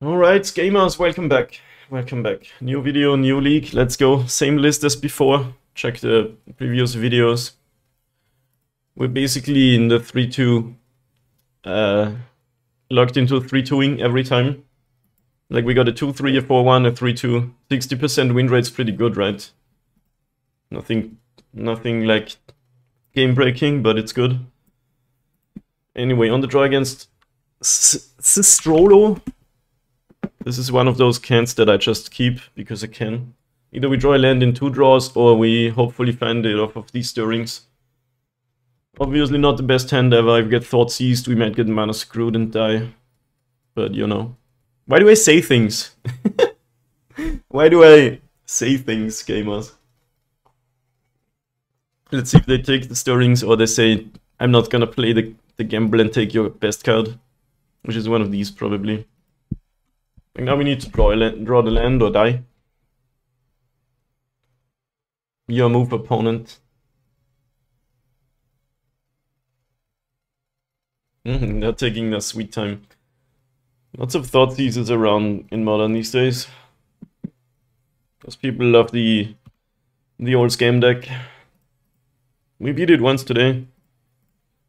Alright, gamers, welcome back. Welcome back. New video, new league. Let's go. Same list as before. Check the previous videos. We're basically in the 3-2, locked into 3-2ing every time. Like we got a 2-3, a 4-1, a 3-2. 60% win rate's pretty good, right? Nothing like game breaking, but it's good. Anyway, on the draw against Sistrolo. This is one of those cans that I just keep because I can. Either we draw a land in 2 draws or we hopefully find it off of these stirrings. Obviously not the best hand ever. If we get Thought Seized, we might get mana screwed and die. But you know. Why do I say things? Why do I say things, gamers? Let's see if they take the stirrings or they say, I'm not gonna play the gamble and take your best card. Which is one of these, probably. And now we need to draw the land or die. Your move, opponent. They're taking their sweet time. Lots of Thought Seizers around in Modern these days. Because people love the old scam deck. We beat it once today.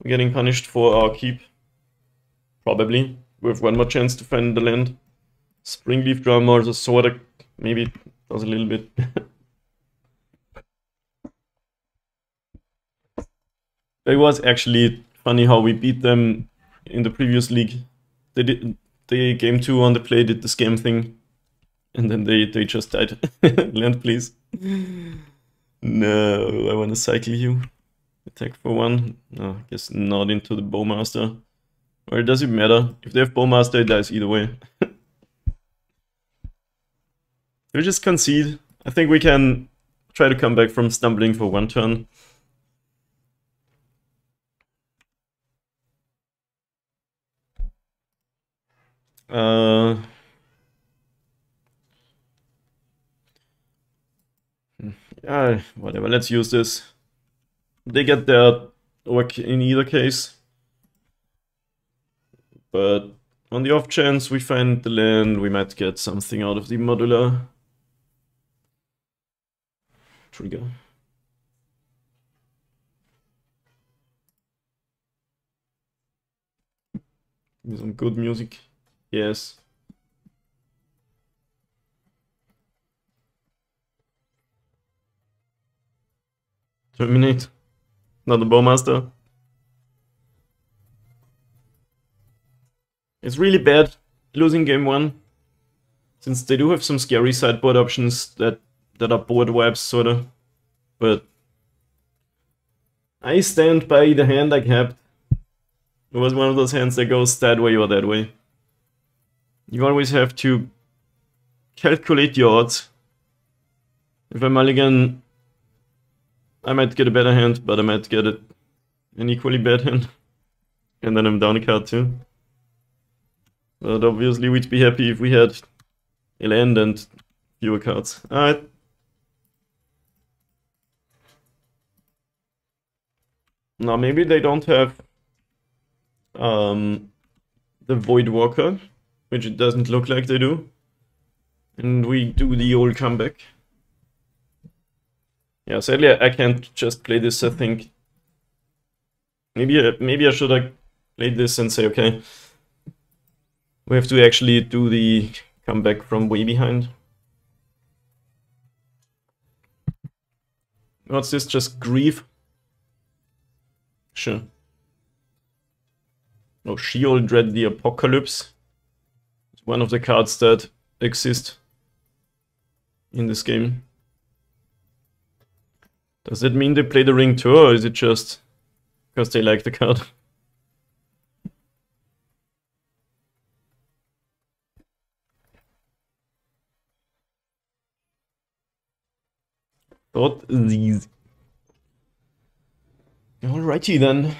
We're getting punished for our keep. Probably. We have one more chance to find the land. Springleaf Drum or the Sword maybe does a little bit. It was actually funny how we beat them in the previous league. They game 2 on the play did the scam thing. And then they just died. Land please. No, I wanna cycle you. Attack for 1. No, I guess not into the Bowmaster. Or does it matter? If they have Bowmaster, it dies either way. We just concede. I think we can try to come back from stumbling for 1 turn. Whatever, let's use this. They get their work in either case. But on the off chance we find the land, we might get something out of the modular. Trigger. Give me some good music. Yes. Terminate. Not the Bowmaster. It's really bad losing game 1. Since they do have some scary sideboard options that are board wipes, sorta. But I stand by the hand I kept. It was one of those hands that goes that way or that way. You always have to calculate your odds. If I mulligan, I might get a better hand, but I might get an equally bad hand. And then I'm down a card too. But obviously we'd be happy if we had a land and fewer cards. Alright. Now maybe they don't have the Void Walker, which it doesn't look like they do. And we do the old comeback. Yeah, sadly I can't just play this, I think. Maybe I should have played this and say, okay, we have to actually do the comeback from way behind. What's this? Just Grief? Sure. Oh, Sheol Dread the Apocalypse. It's one of the cards that exist in this game. Does that mean they play the Ring too, or is it just because they like the card? Thought these. Alrighty then.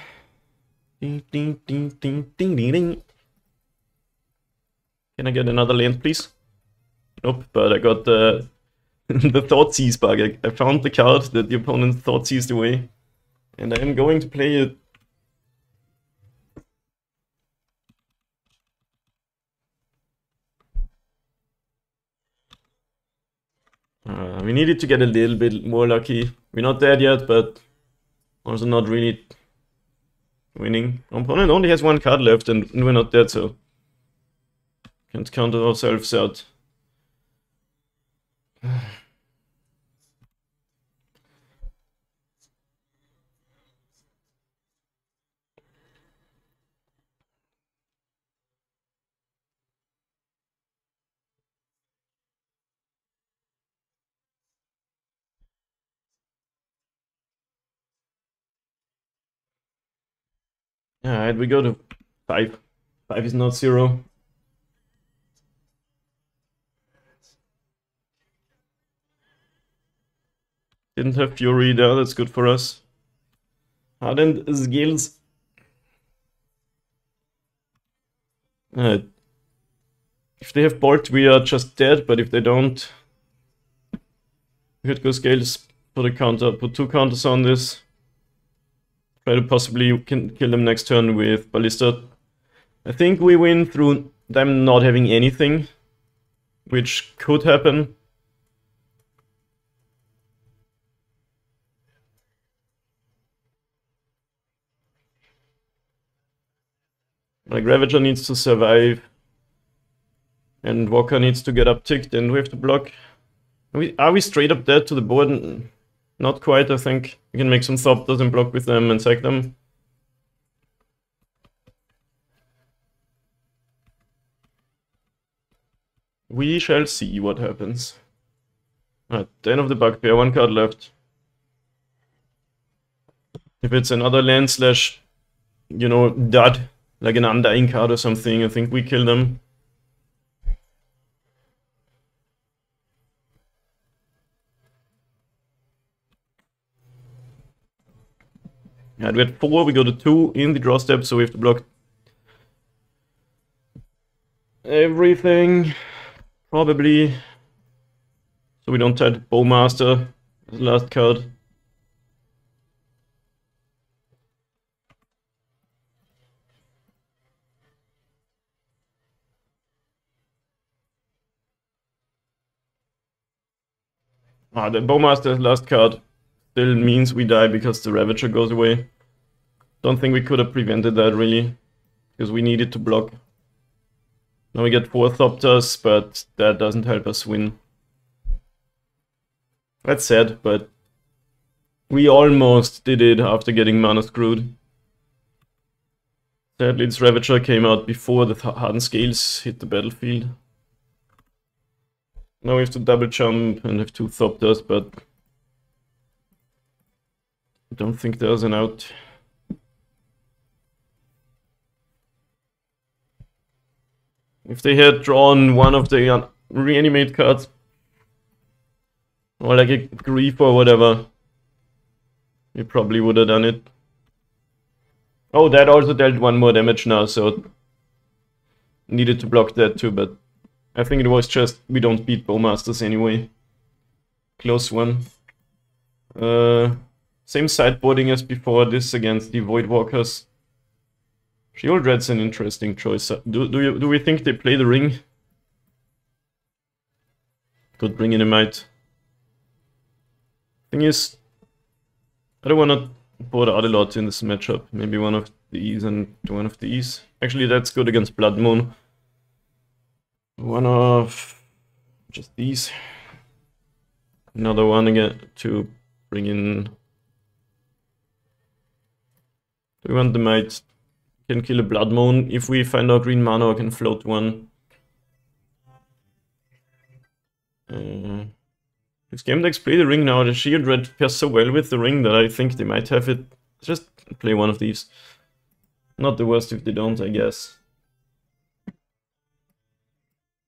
Ding, ding, ding, ding, ding, ding, ding. Can I get another land, please? Nope, but I got the the Thought Seize bug. I found the card that the opponent Thought Seized away, and I am going to play it. We needed to get a little bit more lucky. We're not dead yet, but also not really winning. Our opponent only has one card left and we're not dead, so can't count ourselves out. Alright, we go to 5. 5 is not 0. Didn't have Fury there, that's good for us. Hardened skills. If they have Bolt, we are just dead, but if they don't, we could go scales, put a counter, put 2 counters on this. Try to possibly kill them next turn with Ballista. I think we win through them not having anything, which could happen. Like Ravager needs to survive, and Walker needs to get upticked, and we have to block. Are we straight up dead to the board? Not quite, I think. We can make some Thopters and block with them and sack them. We shall see what happens. Alright, Den of the Bugbear, 1 card left. If it's another land slash, you know, dud, like an Undying card or something, I think we kill them. Yeah, we had 4, we go to 2 in the draw step, so we have to block everything, probably. So we don't touch Bowmaster, the last card. The Bowmaster's last card still means we die because the Ravager goes away. Don't think we could have prevented that really, because we needed to block. Now we get 4 Thopters, but that doesn't help us win. That's sad, but we almost did it after getting mana screwed. Sadly, this Ravager came out before the Hardened Scales hit the battlefield. Now we have to double jump and have 2 Thopters, but I don't think there's an out. If they had drawn one of the reanimate cards, or like a Grief or whatever, we probably would have done it. Oh, that also dealt 1 more damage now, so needed to block that too, but I think it was just we don't beat Bowmasters anyway. Close one. Same sideboarding as before, this against the Voidwalkers. Shield Red's an interesting choice. Do we think they play the ring? Could bring in a Might. Thing is, I don't want to board out a lot in this matchup. Maybe one of these and one of these. Actually, that's good against Blood Moon. One of just these. Another one again to bring in. Do we want the Might? Can kill a Blood Moon. If we find our green mana, I can float one. If game decks play the ring now, the Shield Red pairs so well with the ring that I think they might have it. Just play one of these. Not the worst if they don't, I guess. I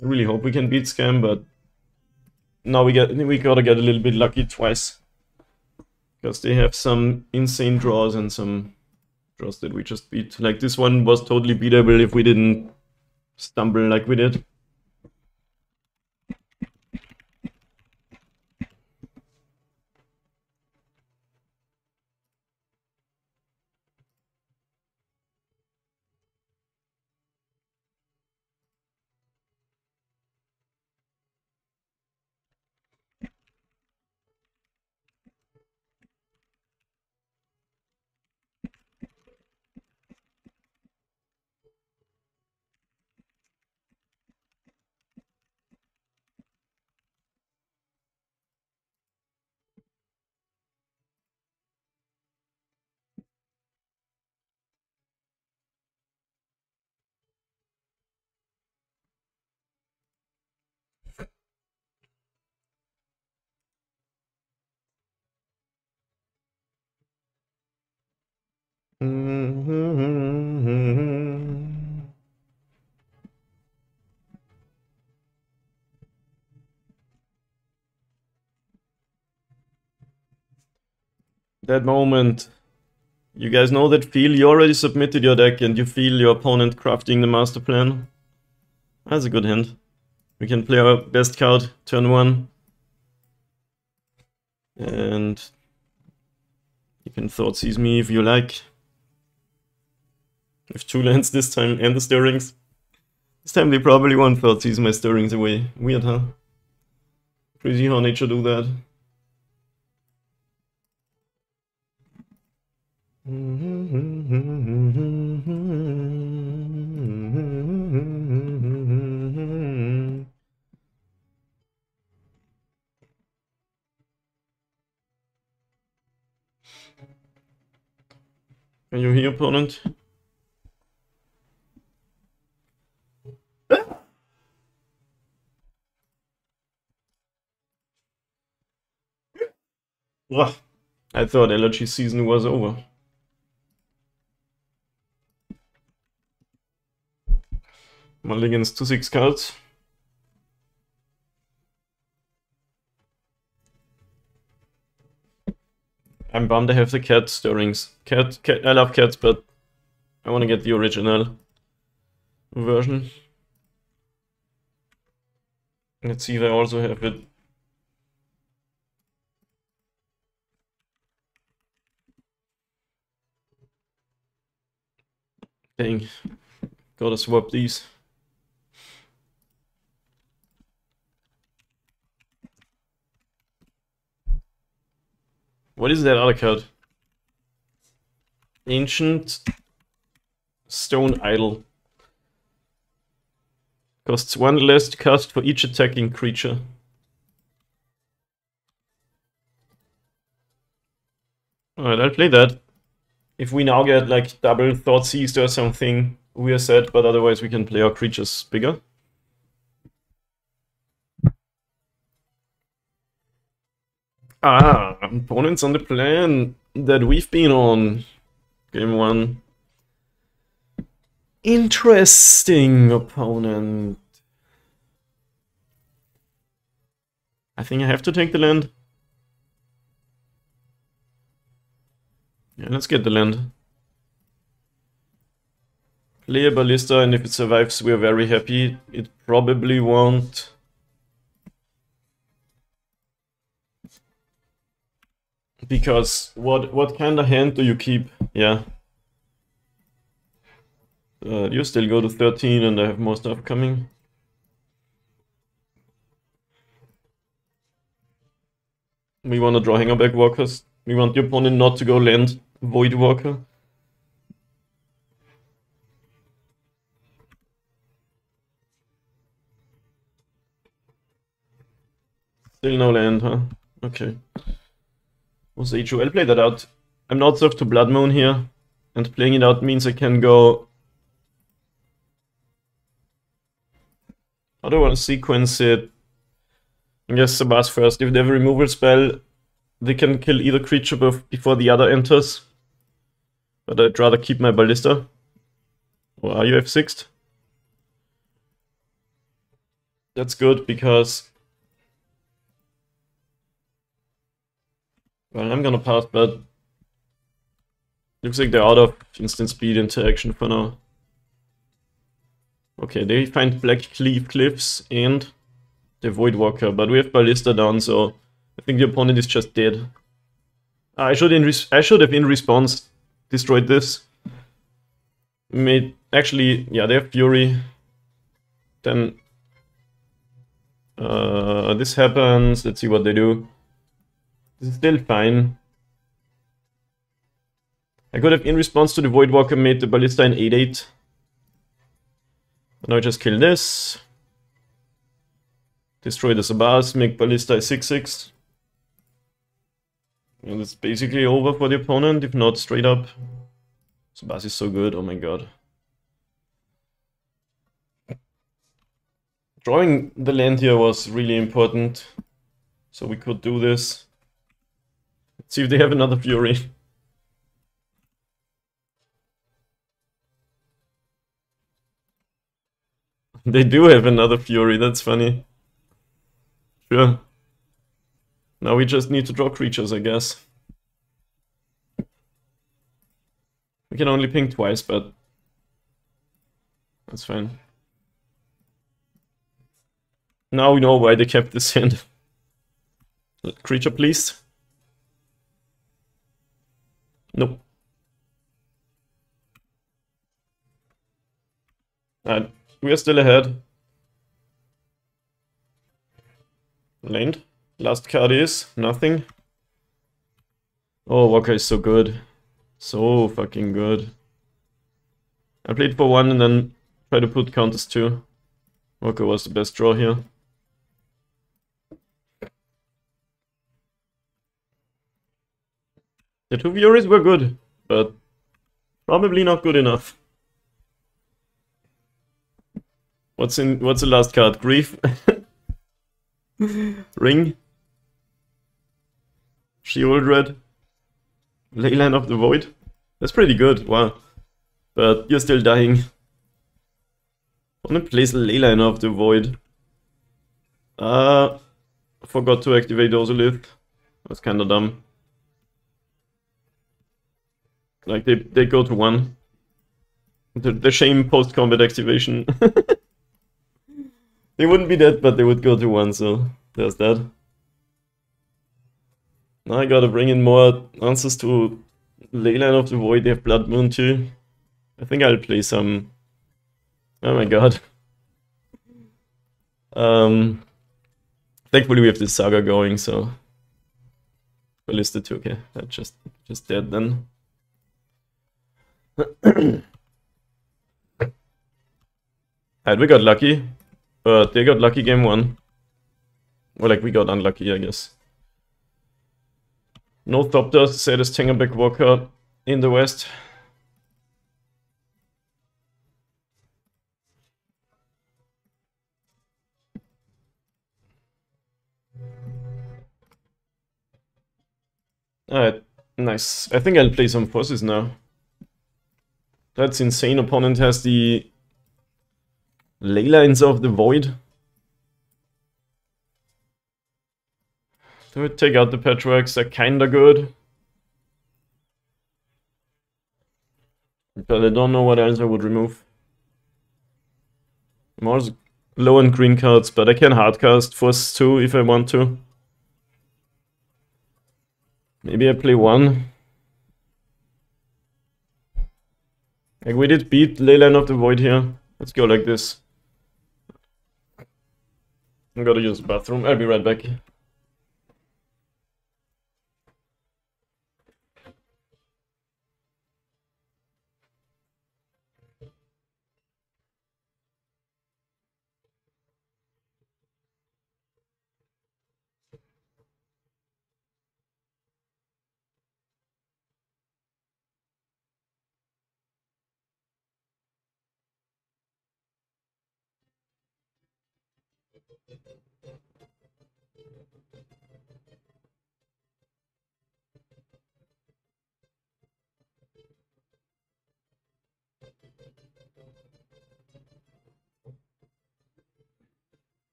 really hope we can beat Scam, but now we gotta get a little bit lucky twice. Because they have some insane draws and some draws that we just beat. Like this one was totally beatable if we didn't stumble like we did. That moment. You guys know that feel? You already submitted your deck and you feel your opponent crafting the master plan. That's a good hint. We can play our best card, turn 1. And you can Thoughtseize me if you like. With 2 lands this time and the stirrings. This time they probably won't Thoughtseize my stirrings away. Weird, huh? Crazy how nature do that. Are you here, opponent? I thought allergy season was over. Mulligans to 6 cards. I'm bummed I have the cat stirrings. Cat, I love cats, but I want to get the original version. Let's see if I also have it. Dang, gotta swap these. What is that other card? Ancient Stone Idol. Costs 1 less to cast for each attacking creature. Alright, I'll play that. If we now get like double Thoughtseized or something, we are set, but otherwise we can play our creatures bigger. Ah, opponents on the plan that we've been on. Game 1. Interesting opponent. I think I have to take the land. Yeah, let's get the land. Play a Ballista, and if it survives, we're very happy. It probably won't. Because what kind of hand do you keep? Yeah. You still go to 13 and I have more stuff coming. We want to draw Hangerback Walkers. We want the opponent not to go land Void Walker. Still no land, huh? Okay. Was HO? I'll play that out. I'm not served to Blood Moon here. And playing it out means I can go... How do I want to sequence it? I guess Sabas first. If they have a removal spell, they can kill either creature before the other enters. But I'd rather keep my Ballista. Or are you F6'd? That's good because... Well, I'm gonna pass, but... Looks like they're out of instant speed interaction for now. Okay, they find Black Cleave Cliffs and the Void Walker, but we have Ballista down, so I think the opponent is just dead. I should have in response destroyed this. Actually, yeah, they have Fury. Then this happens. Let's see what they do. This is still fine. I could have in response to the Void Walker made the Ballista an 8/8. Now I just kill this. Destroy the Sabas, make Ballista a 6/6. And it's basically over for the opponent, if not straight up. Sabas is so good, oh my god. Drawing the land here was really important, so we could do this. Let's see if they have another Fury. They do have another Fury, that's funny. Sure. Now we just need to draw creatures, I guess. We can only ping twice, but that's fine. Now we know why they kept this hand. Creature, please. Nope. We are still ahead. Land. Last card is nothing. Oh, Walker is so good. So fucking good. I played for 1 and then tried to put counters 2. Walker was the best draw here. The 2 Furies were good, but probably not good enough. What's the last card? Grief? Ring? Sheoldred? Leyline of the Void? That's pretty good, wow. But you're still dying. I wanna place Leyline of the Void. Forgot to activate Ozolith. That's kinda dumb. Like, they go to 1. The shame post-combat activation. They wouldn't be dead, but they would go to 1, so there's that. Now I gotta bring in more answers to Leyline of the Void. They have Blood Moon too. I think I'll play some... Oh my god. Thankfully we have this Saga going, so... Ballista too, okay. That's just dead then. Alright, we got lucky. But they got lucky game 1. Or like, we got unlucky, I guess. No Thopter, saddest Tangerback Walker in the West. Alright, nice. I think I'll play some forces now. That's insane. Opponent has the Leylines of the Void. Do we take out the Patchworks? They're kinda good. But I don't know what else I would remove. I'm also low on green cards, but I can hardcast Force 2 if I want to. Maybe I play 1. Like, we did beat Leyline of the Void here. Let's go like this. I gotta use the bathroom. I'll be right back.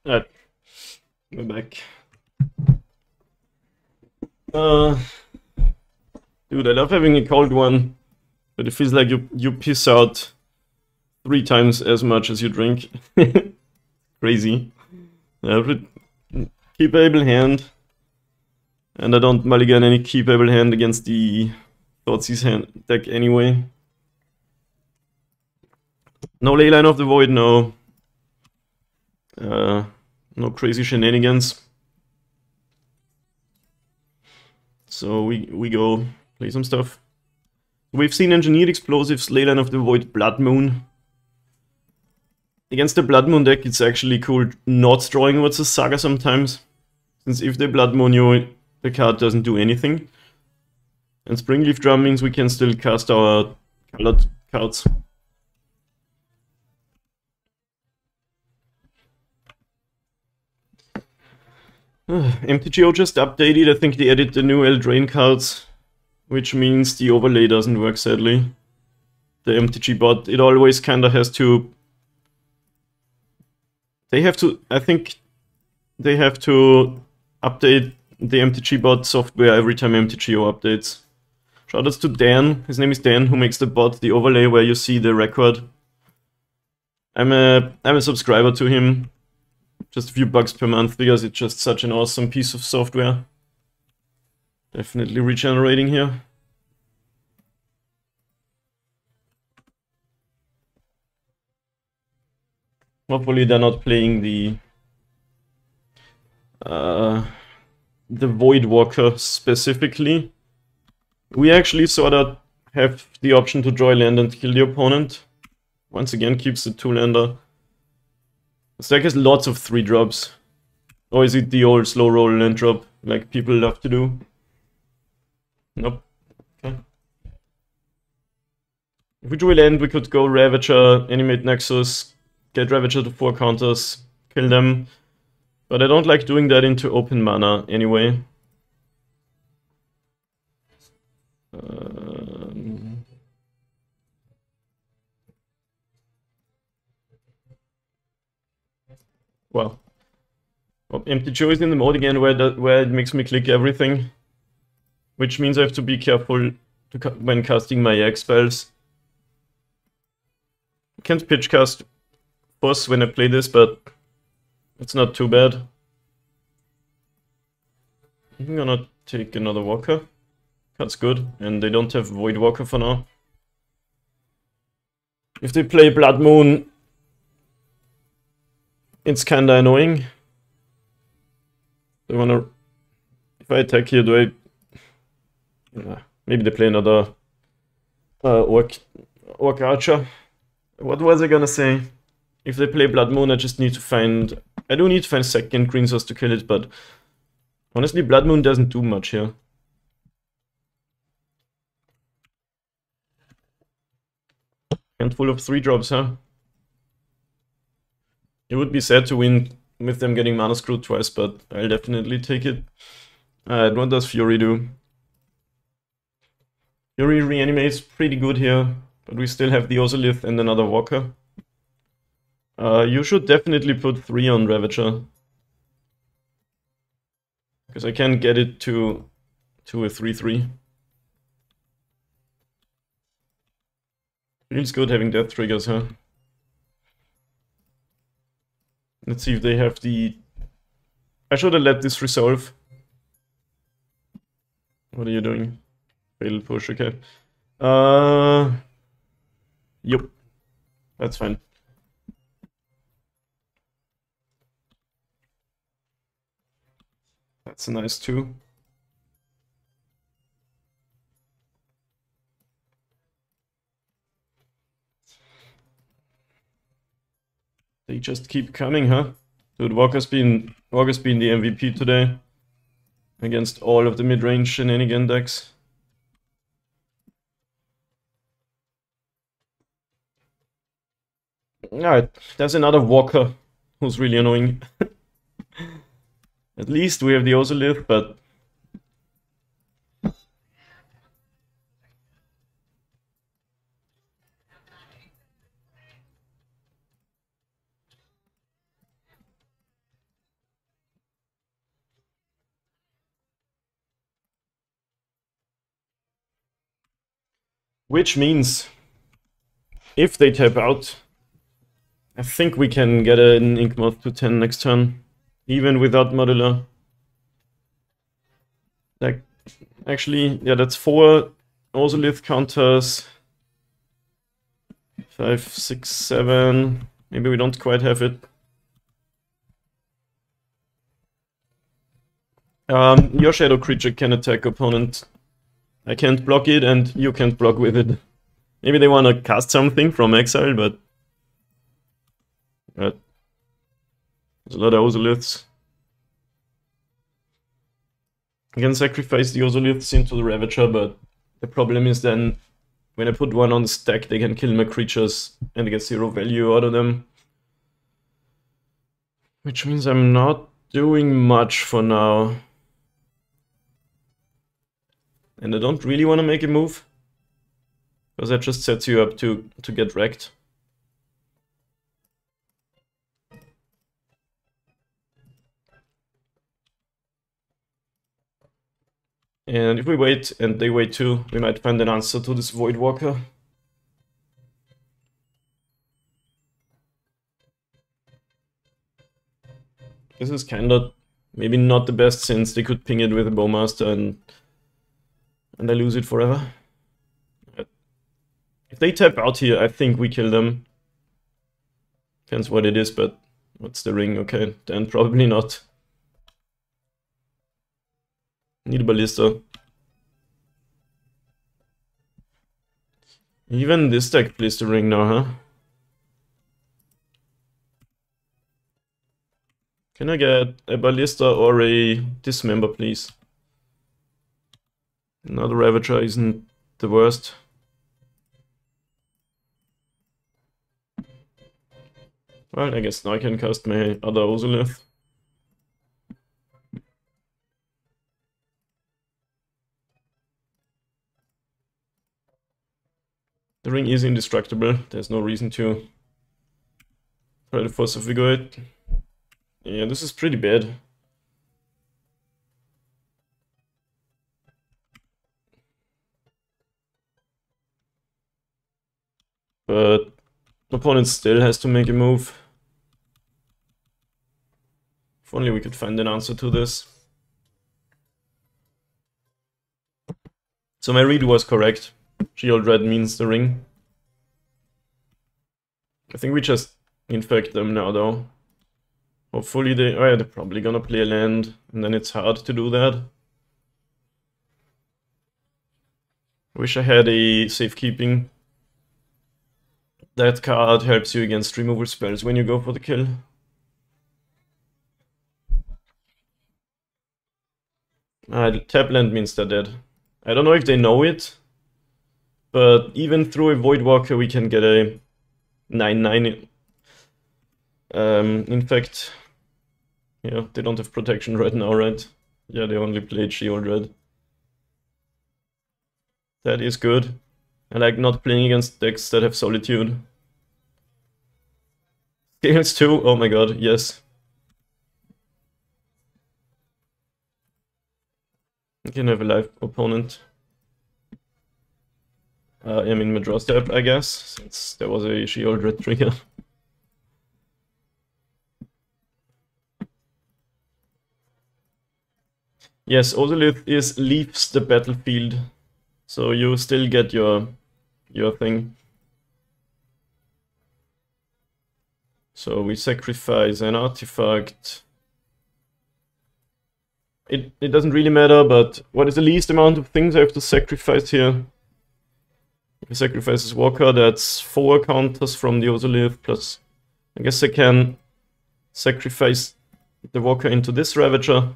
Alright, we're back. Dude, I love having a cold one, but it feels like you piss out 3 times as much as you drink. Crazy. Keepable hand, and I don't mulligan any keepable hand against the Thoughtseize hand deck anyway. No Leyline of the Void, no. No crazy shenanigans. So we go play some stuff. We've seen Engineered Explosives, Leyline of the Void, Blood Moon. Against the Blood Moon deck, it's actually cool not drawing what's a Saga sometimes. Since if they Blood Moon you, the card doesn't do anything. And Springleaf Drum means we can still cast our colored cards. MTGO just updated. I think they added the new Eldraine cards, which means the overlay doesn't work, sadly. The MTG bot, it always kinda has to... They have to... I think they have to update the MTG bot software every time MTGO updates. Shoutouts to Dan, his name is Dan, who makes the bot, the overlay where you see the record. I'm a subscriber to him. Just a few bucks per month because it's just such an awesome piece of software. Definitely regenerating here. Hopefully they're not playing the Void Walker specifically. We actually sort of have the option to draw land and kill the opponent. Once again, keeps the 2-lander. This deck has lots of 3-drops. Or is it the old slow roll land drop, like people love to do? Nope. Okay. If we drew a land, we could go Ravager, animate Nexus, get Ravager to 4 counters, kill them. But I don't like doing that into open mana anyway. Well, MTGO is in the mode again where it makes me click everything, which means I have to be careful when casting my EX spells. I can't pitch cast boss when I play this, but it's not too bad. I'm gonna take another Walker. That's good, and they don't have Void Walker for now. If they play Blood Moon, it's kinda annoying. They wanna... If I attack here, do I... maybe they play another Orc Archer. What was I gonna say? If they play Blood Moon, I just need to find... I do need to find second green source to kill it, but... Honestly, Blood Moon doesn't do much here. Handful of 3-drops, huh? It would be sad to win with them getting mana screwed twice, but I'll definitely take it. Alright, what does Fury do? Fury reanimates pretty good here, but we still have the Ozolith and another Walker. You should definitely put 3 on Ravager. Because I can get it to a 3-3. Feels good having death triggers, huh? Let's see if they have the... I should have let this resolve. What are you doing? Fatal push, okay. Yep. That's fine. That's a nice 2. They just keep coming, huh? Dude, Walker's been the MVP today. Against all of the mid-range shenanigan decks. Alright, there's another Walker who's really annoying. At least we have the Ozolith, but... Which means, if they tap out, I think we can get an Yawgmoth to 10 next turn, even without modular. Like, actually, yeah, that's 4 Ozolith counters. 5, 6, 7. Maybe we don't quite have it. Your shadow creature can attack opponent. I can't block it, and you can't block with it. Maybe they want to cast something from exile, but... there's a lot of Ozoliths. I can sacrifice the Ozoliths into the Ravager, but the problem is then when I put one on the stack, they can kill my creatures and I get 0 value out of them. Which means I'm not doing much for now. And I don't really want to make a move, because that just sets you up to get wrecked. And if we wait and they wait too, we might find an answer to this Void Walker. This is kind of maybe not the best, since they could ping it with a Bowmaster and I lose it forever. If they tap out here, I think we kill them. Depends what it is, but what's the ring? Okay, then probably not. Need a Ballista. Even this deck plays the ring now, huh? Can I get a Ballista or a Dismember, please? Another Ravager isn't the worst. Well, I guess now I can cast my other Ozolith. The ring is indestructible, there's no reason to try to force a figure it. Yeah, this is pretty bad. But opponent still has to make a move. If only we could find an answer to this. So my read was correct. Shield Red means the ring. I think we just infect them now though. Hopefully they... oh yeah, they're probably gonna play a land, and then it's hard to do that. I wish I had a safekeeping. That card helps you against removal spells when you go for the kill. Tap land means they're dead. I don't know if they know it, but even through a Void Walker we can get a 9/9. In fact, yeah, they don't have protection right now, right? Yeah, they only played Shield Red. That is good. I like not playing against decks that have Solitude. Scales too? Oh my god, yes. I can have a live opponent. I mean, my draw step, I guess, since there was a Shield Red trigger. Yes, Ozolith leaves the battlefield, so you still get your thing. So we sacrifice an artifact. It doesn't really matter, but what is the least amount of things I have to sacrifice here? If I sacrifice this Walker, that's 4 counters from the Ozolith, plus I guess I can sacrifice the Walker into this Ravager.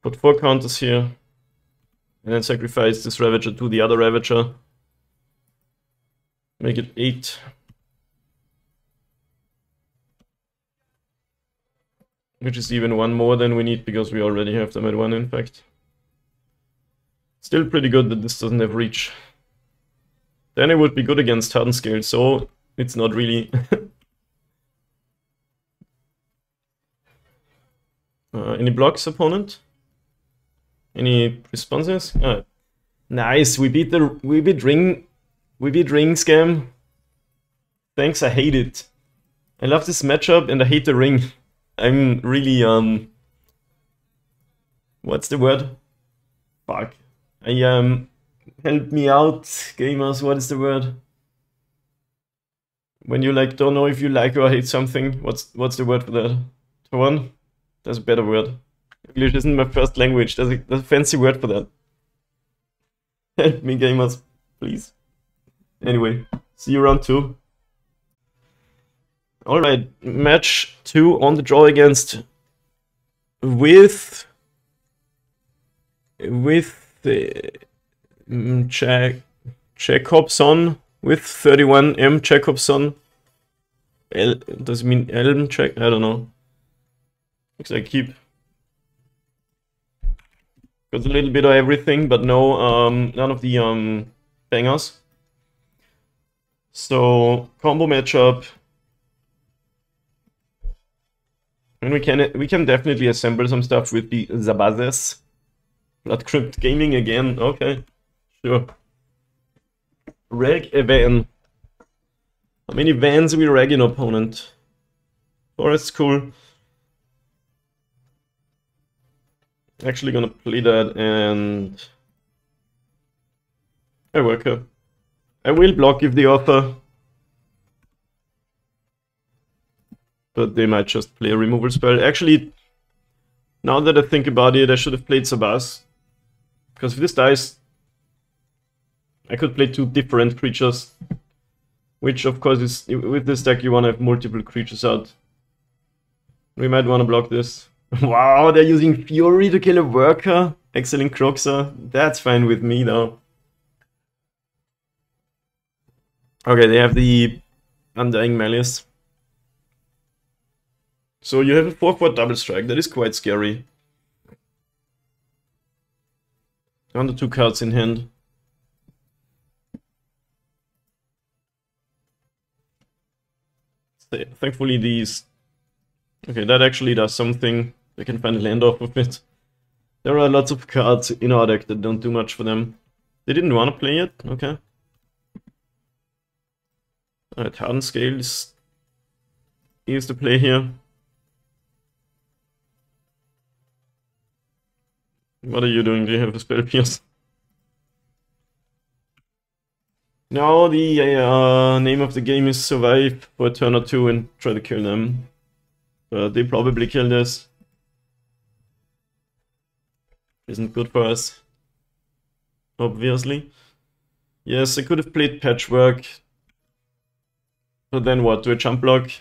Put 4 counters here, and then sacrifice this Ravager to the other Ravager. Make it 8. Which is even 1 more than we need, because we already have them at 1, in fact. Still pretty good that this doesn't have reach. Then it would be good against Hardened Scale, so it's not really... any blocks, opponent? Any responses? Nice, we beat ring scam. Thanks, I hate it. I love this matchup and I hate the ring. I'm really what's the word? Fuck. Help me out, gamers, what is the word? When you like don't know if you like or hate something, what's the word for that? Torn? There's a better word. English isn't my first language. There's a fancy word for that. Help me, gamers, please. Anyway, see you round 2. Alright, match 2 on the draw against... with Jacobson, with 31 M Jacobson. Does it mean Elm? I don't know. Looks like keep. Got a little bit of everything, but no, none of the bangers. So combo matchup. And we can definitely assemble some stuff with the Zabazes. Blood Crypt Gaming again, okay. Sure. Reg a van. How many vans we reg an opponent? Forest's cool. Actually gonna play that and a worker. I will block if they offer. But they might just play a removal spell. Actually, now that I think about it, I should have played Sabaz. Because if this dies, I could play 2 different creatures. Which, of course, is with this deck you want to have multiple creatures out. We might want to block this. Wow, they're using Fury to kill a worker. Excellent Croxer. That's fine with me, though. Okay, they have the Undying Malice. So you have a 4/4 double strike. That is quite scary. Under 2 cards in hand. Thankfully these... Okay, that actually does something. They can find a land off of it. There are lots of cards in our deck that don't do much for them. They didn't want to play it? Okay. Alright, Hardened Scales is the play here. What are you doing? Do you have a spell pierce? Now the name of the game is survive for a turn or 2 and try to kill them. But they probably kill this. Isn't good for us. Obviously. Yes, I could have played Patchwork. But then what? Do I jump block?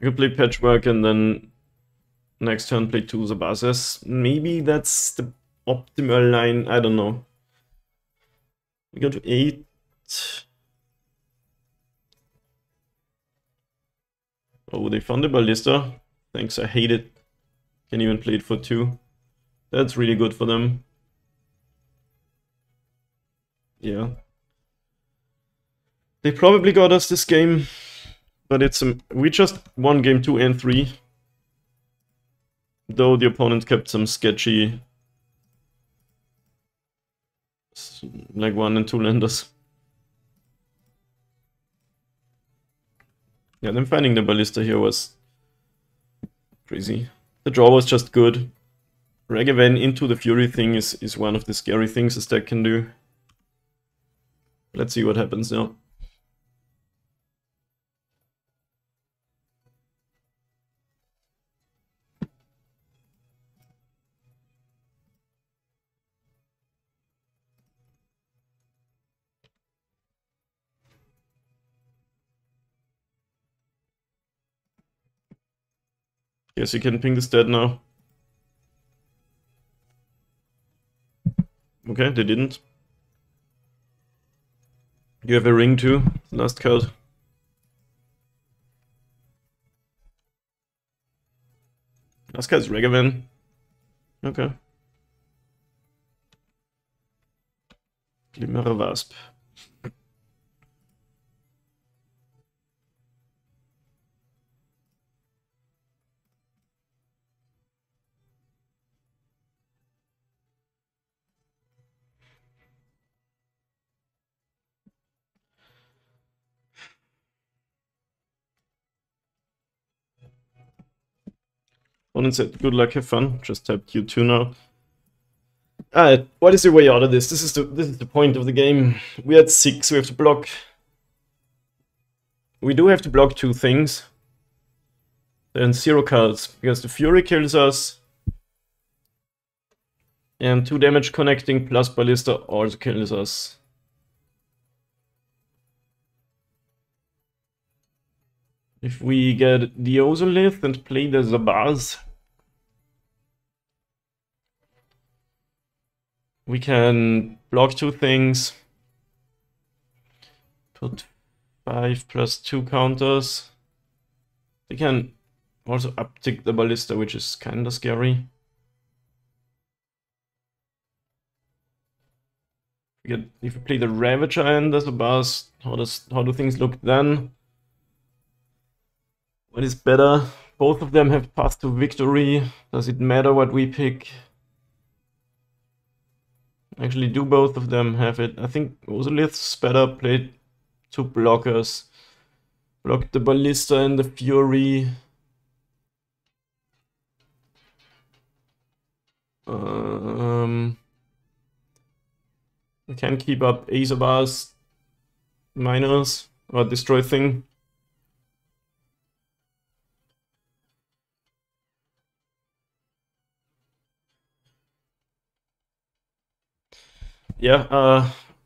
I could play Patchwork and then next turn play 2 Zabazes. Maybe that's the optimal line. I don't know. We go to 8. Oh, they found the Ballista. Thanks, I hate it. Can even play it for 2. That's really good for them. Yeah. They probably got us this game. But it's we just won game 2 and 3. Though the opponent kept some sketchy... like 1 and 2 landers. Yeah, them finding the Ballista here was crazy. The draw was just good. Regavan into the Fury thing is one of the scary things this deck can do. Let's see what happens now. Guess you can ping this dead now. Okay, they didn't. You have a ring too, last card. Last card's Regavan. Okay. Glimmer Wasp. Opponent said, good luck, have fun. Just tapped you 2 now. What is the way out of this? This is the point of the game. We had 6, we have to block. We do have to block 2 things. Then 0 cards, because the Fury kills us. And 2 damage connecting plus Ballista also kills us. If we get the Ozolith and play the Zabaz, we can block 2 things. Put 5 plus 2 counters. They can Also uptick the ballista, which is kinda scary. If we play the Ravager and as a boss, how do things look then? What is better? Both of them have path to victory. Does it matter what we pick? Actually, do both of them have it? I think Ozolith's better. Played 2 blockers. Block the ballista and the fury. We can keep up Azabar's miners or destroy thing. Yeah,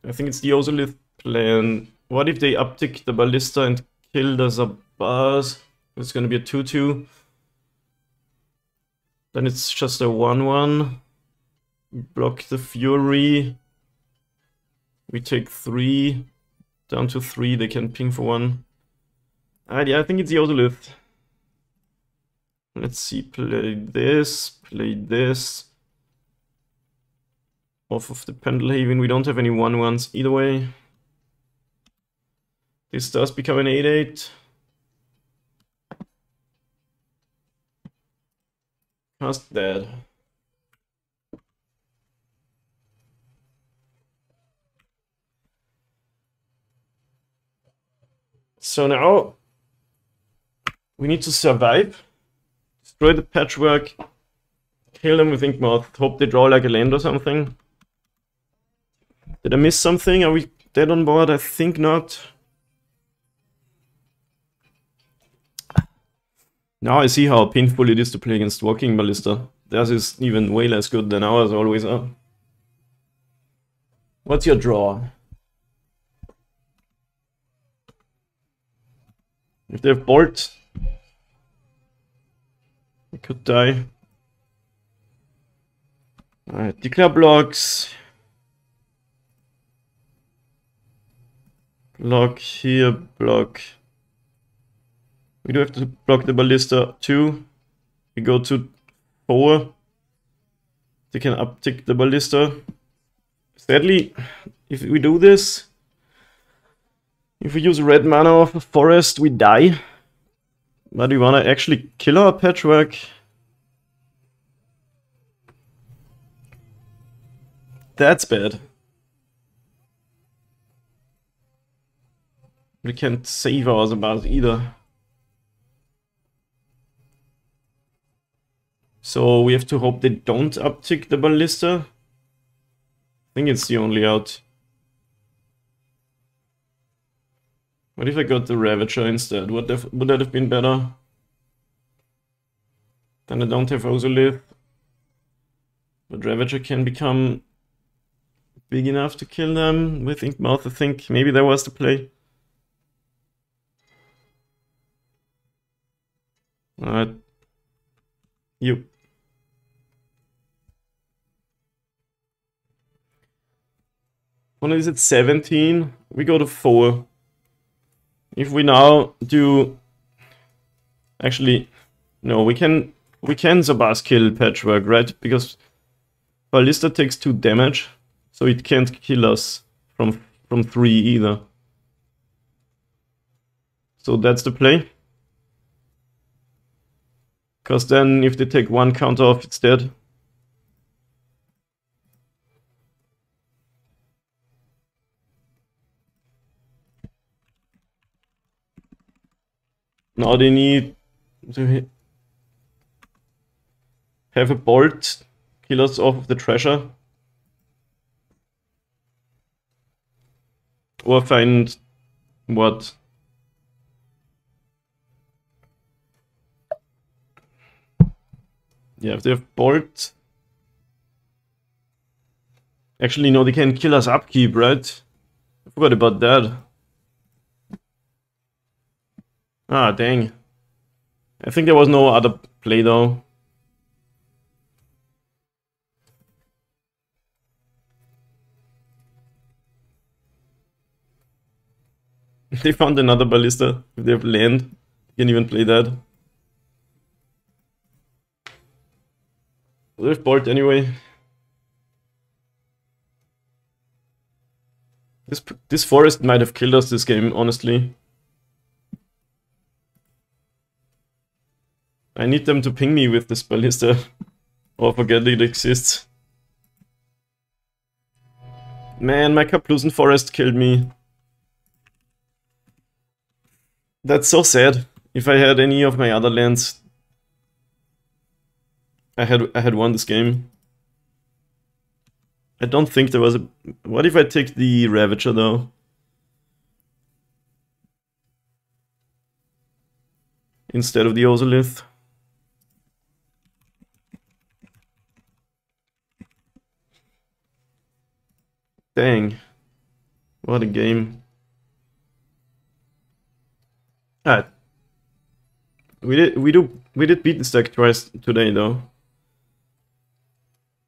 I think it's the Ozolith plan. What if they uptick the ballista and kill the Zabaz? It's gonna be a 2-2. Then it's just a 1-1. Block the fury. We take 3. Down to 3, they can ping for 1. Yeah, I think it's the Ozolith. Let's see, play this. Off of the Pendelhaven, we don't have any 1-1s either way. This does become an 8-8. Cast dead. So now we need to survive, destroy the patchwork, kill them with Yawgmoth, hope they draw like a land or something. Did I miss something? Are we dead on board? I think not. Now I see how painful it is to play against Walking Ballista. Theirs is even way less good than ours always are. What's your draw? If they have Bolt, we could die. Alright, declare blocks. Block here, block. We do have to block the ballista too. We go to 4. They can uptick the ballista. Sadly, if we do this, if we use red mana of a forest, we die. But we wanna actually kill our patchwork. That's bad. We can't save ours about either. So we have to hope they don't uptick the ballista. I think it's the only out. What if I got the Ravager instead? Would that have been better? Then I don't have Ozolith. But Ravager can become big enough to kill them with Yawgmoth, I think. Maybe that was the play. Alright. You. When is it 17? We go to 4. If we now do... Actually, no, we can Zabaz kill Patchwork, right? Because Ballista takes 2 damage, so it can't kill us from 3 either. So that's the play. Because then if they take 1 counter off, it's dead. Now they need to have a bolt, kill us off of the treasure. Or find what? Yeah, if they have bolt. Actually, no, they can kill us upkeep, right? I forgot about that. Ah, dang. I think there was no other play though. They found another ballista. If they have land, you can even play that. They've bolt anyway. This forest might have killed us this game, honestly. I need them to ping me with this ballista, or forget it exists. Man, my Kaplusen forest killed me. That's so sad. If I had any of my other lands, I had won this game. I don't think there was a... What if I take the Ravager though? Instead of the Ozolith. Dang. What a game. Alright. We did beat the stack twice today though.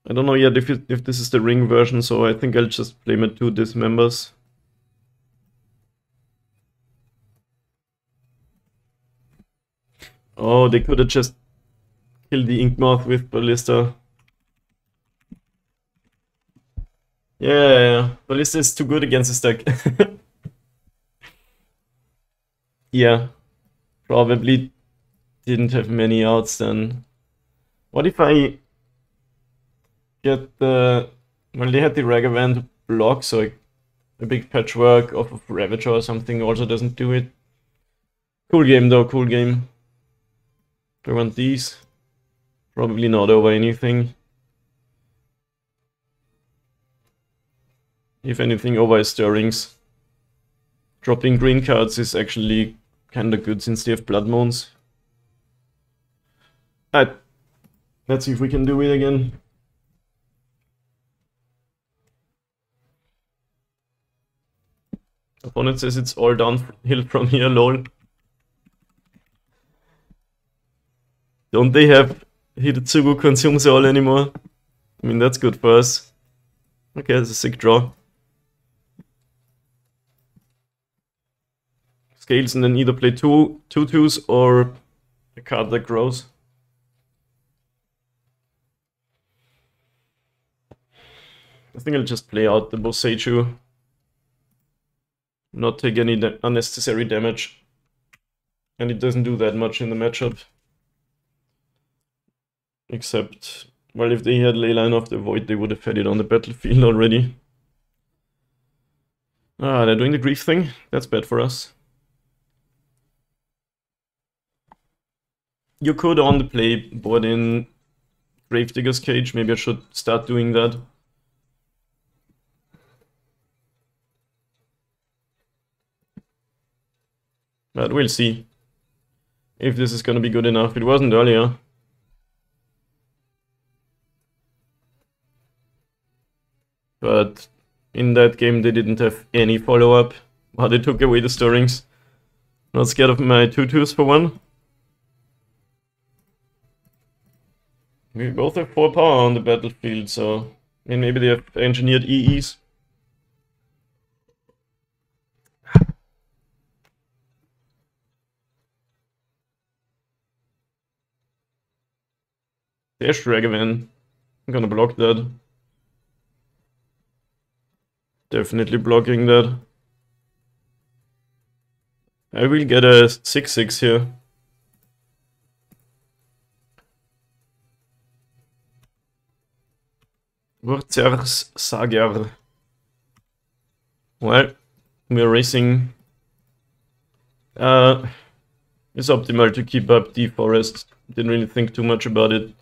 I don't know yet if this is the ring version, so I think I'll just play my 2 dismembers. Oh, they could have just killed the Yawgmoth with Ballista. Yeah, Ballista is too good against the stack. Yeah, probably didn't have many outs then. What if I get the... Well, they had the Ragavan block, so a big patchwork of Ravager or something also doesn't do it. Cool game though, cool game. Do I want these? Probably not over anything. If anything, over stirrings. Dropping green cards is actually kinda good since they have Blood Moons. Alright, let's see if we can do it again. Opponent says it's all downhill from here, lol. Don't they have Hitotsugu consumes all anymore? I mean, that's good for us. Okay, that's a sick draw. Scales and then either play two 2/2s or a card that grows. I think I'll just play out the Boseiju. Not take any unnecessary damage. And it doesn't do that much in the matchup. Except, well, if they had Leyline of the Void, they would have had it on the battlefield already. Ah, they're doing the grief thing. That's bad for us. You could on the play board in Gravedigger's Cage. Maybe I should start doing that. But we'll see if this is gonna be good enough. It wasn't earlier. But in that game they didn't have any follow-up. Well, they took away the stirrings. Not scared of my 2/2s for one. We both have 4 power on the battlefield, so... I mean, maybe they have engineered EEs. There's Ragavan. I'm gonna block that. Definitely blocking that. I will get a 6/6 here. Wurzers Sager. Well, we're racing. It's optimal to keep up the forest. Didn't really think too much about it.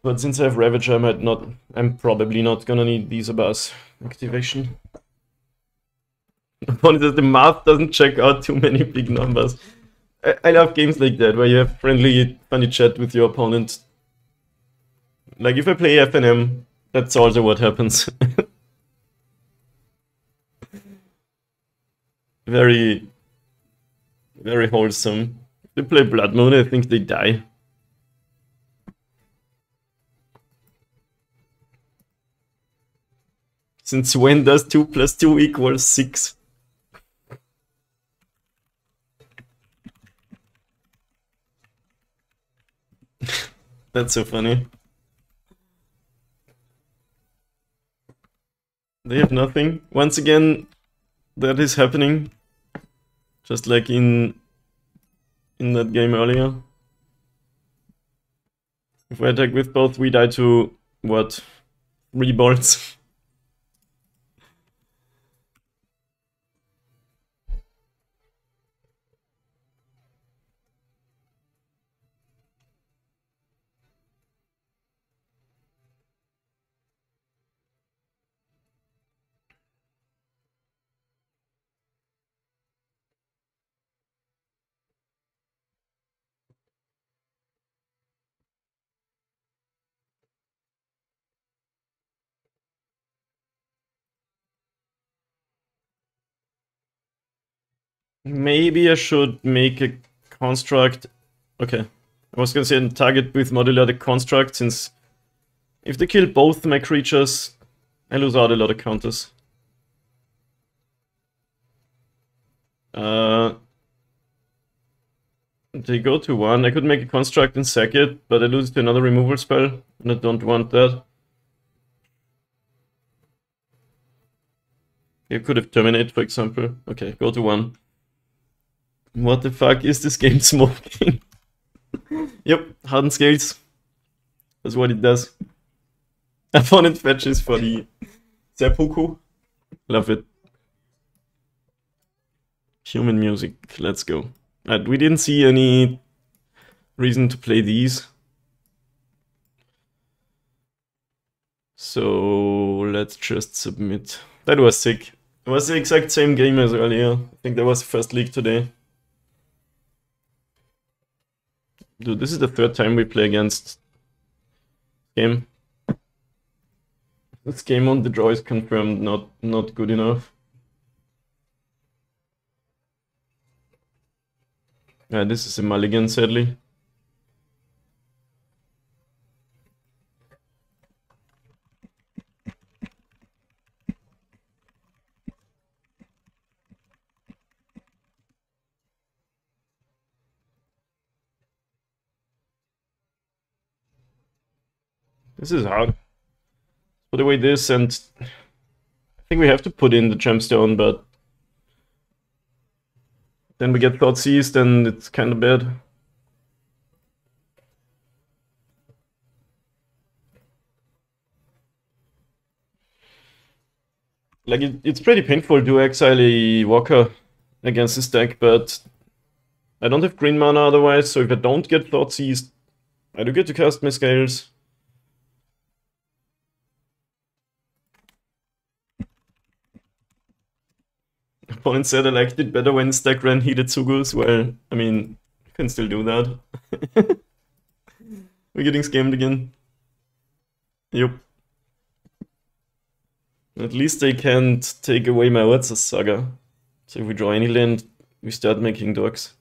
But since I have Ravager, I'm probably not gonna need these Abas activation. The math doesn't check out too many big numbers. I love games like that, where you have friendly, funny chat with your opponent. Like if I play FNM, that's also what happens. Very, very wholesome. If they play Blood Moon, I think they die. Since when does 2 + 2 = 6? That's so funny. They have nothing. Once again, that is happening. Just like in that game earlier. If we attack with both, we die to, what, 3 bolts? Maybe I should make a construct. Okay. I was gonna say target with modular the construct, since if they kill both my creatures, I lose out a lot of counters. They go to 1. I could make a construct and sack it, but I lose to another removal spell, and I don't want that. You could have terminate, for example. Okay, go to 1. What the fuck is this game smoking? Yep, hardened scales. That's what it does. Opponent fetches for the seppuku. Love it. Human music, let's go. We didn't see any reason to play these. So let's just submit. That was sick. It was the exact same game as earlier. I think that was the first league today. Dude, this is the 3rd time we play against game. This game on the draw is confirmed not good enough. This is a mulligan, sadly. This is hard. Put away this, and I think we have to put in the gemstone, but then we get thought seized and it's kind of bad. Like, it's pretty painful to exile a Walker against this deck, but I don't have green mana otherwise, so if I don't get thought seized, I do get to cast my scales. Opponent said I liked it better when stack ran heated Tsugus. Well, I mean, you can still do that. We're getting scammed again. Yep. At least they can't take away my Urza Saga. So if we draw any land, we start making dogs.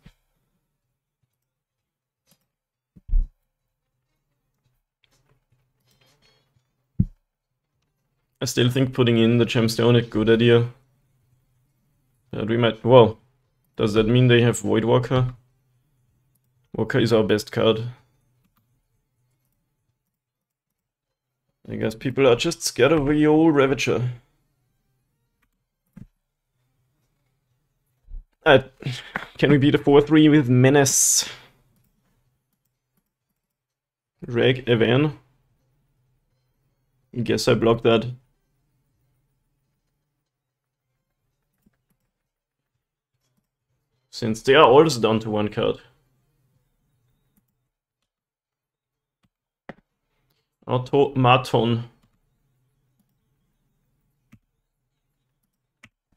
I still think putting in the gemstone is a good idea. We might... Whoa. Does that mean they have Void Walker? Walker is our best card. I guess people are just scared of the old Ravager. Can we beat a 4-3 with Menace? Reg Evan? I guess I blocked that. Since they are also down to 1 card. Automaton.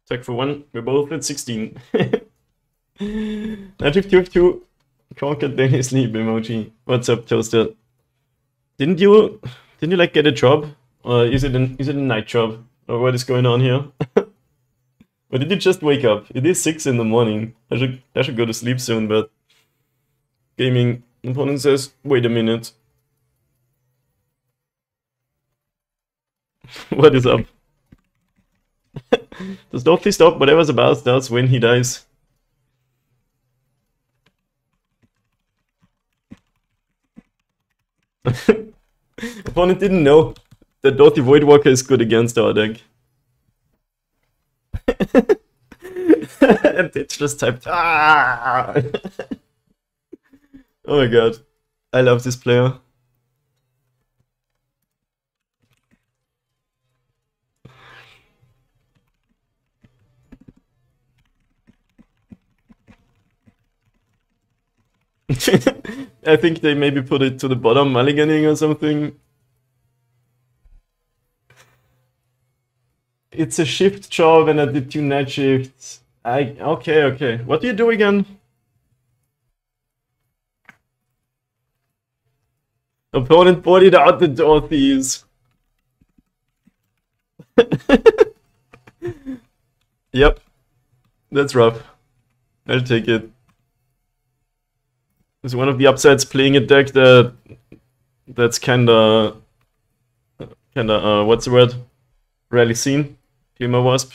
Attack for 1. We're both at 16. Native 2 conquered then his sleep emoji. What's up, Toaster? Didn't you like get a job? Or is it a night job? Or what is going on here? Or did you just wake up? It is 6 in the morning. I should go to sleep soon, but gaming opponent says, wait a minute. What is up? Does Dorothy stop whatever's about starts when he dies? Opponent didn't know that Dorothy Voidwalker is good against our deck. And it just typed ah! Oh my god. I love this player. I think they maybe put it to the bottom mulliganing or something. It's a shift jaw when I did 2 night shifts. Okay. What do you do again? Opponent bodied out the Dorothies. Yep. That's rough. I'll take it. It's one of the upsides playing a deck that's kinda what's the word? Rarely seen. Glimmer Wasp.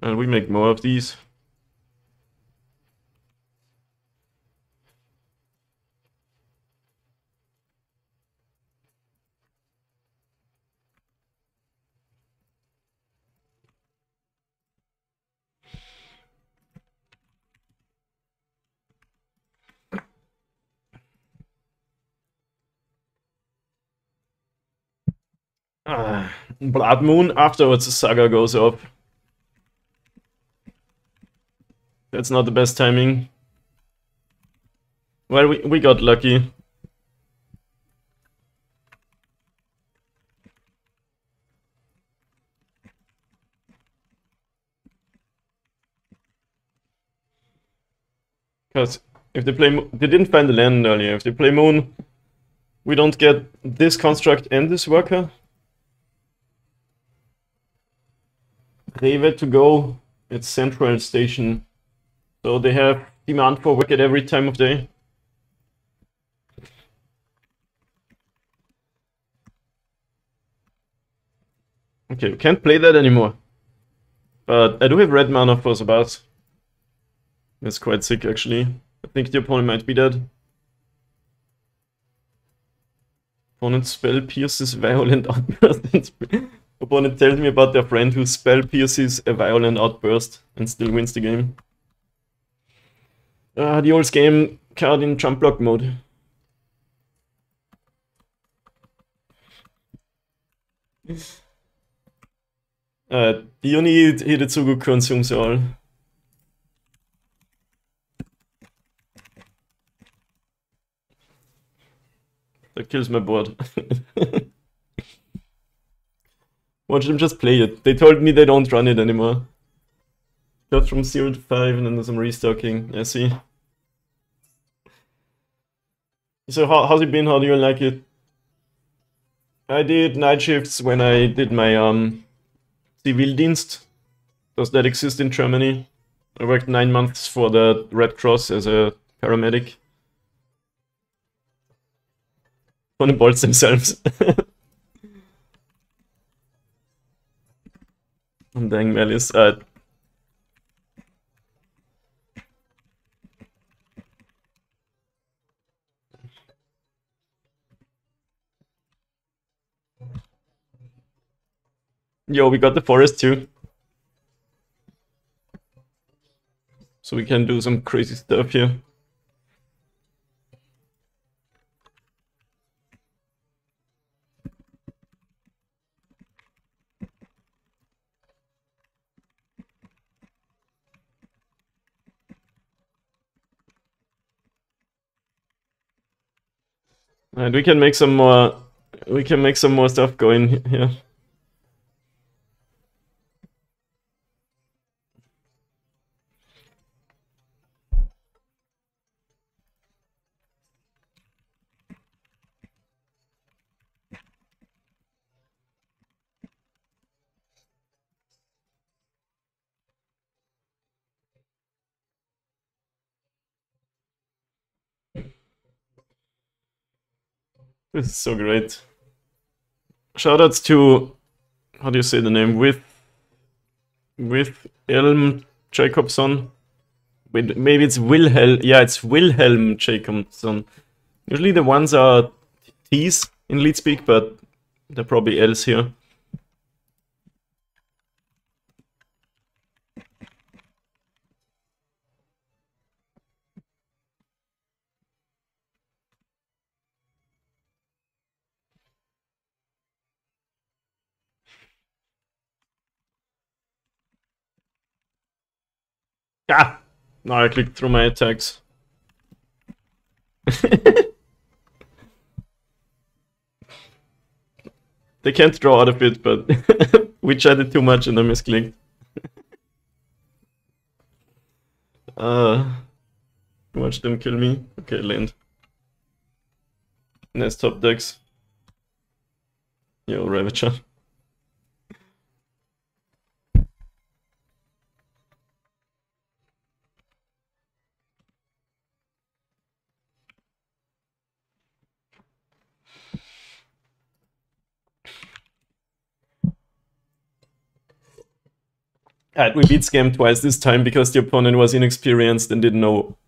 And we make more of these. Blood Moon, afterwards the Saga goes up. That's not the best timing. Well, we got lucky. Because if they play... They didn't find the land earlier. If they play Moon, we don't get this construct and this worker. Rewe to go. It's Central Station. So they have demand for work at every time of day. Okay, we can't play that anymore. But I do have red mana for Sabath. That's quite sick, actually. I think the opponent might be dead. Opponent spell pierces violent outburst. Opponent tells me about their friend who spell pierces a violent outburst and still wins the game. The old game card in jump block mode. You need Hidetsugu consumes all. That kills my board. Watch them just play it. They told me they don't run it anymore. Got from 0 to 5 and then there's some restocking. I see. So how's it been? How do you like it? I did night shifts when I did my Zivildienst. Does that exist in Germany? I worked 9 months for the Red Cross as a paramedic. On the bolts themselves. I'm dying Malice. Yo, we got the forest too. So we can do some crazy stuff here. And we can make some more. We can make some more stuff going here. This is so great. Shoutouts to, how do you say the name? With Elm Jacobson. Wait, maybe it's Wilhelm. Yeah, it's Wilhelm Jacobson. Usually the ones are T's in lead speak, but they're probably L's here. Ah! Now I clicked through my attacks. They can't draw out of it, but we chatted too much and I misclicked. Watch them kill me. Okay, land. Nice top decks. Yo, Ravager. Alright, we beat Scam twice this time because the opponent was inexperienced and didn't know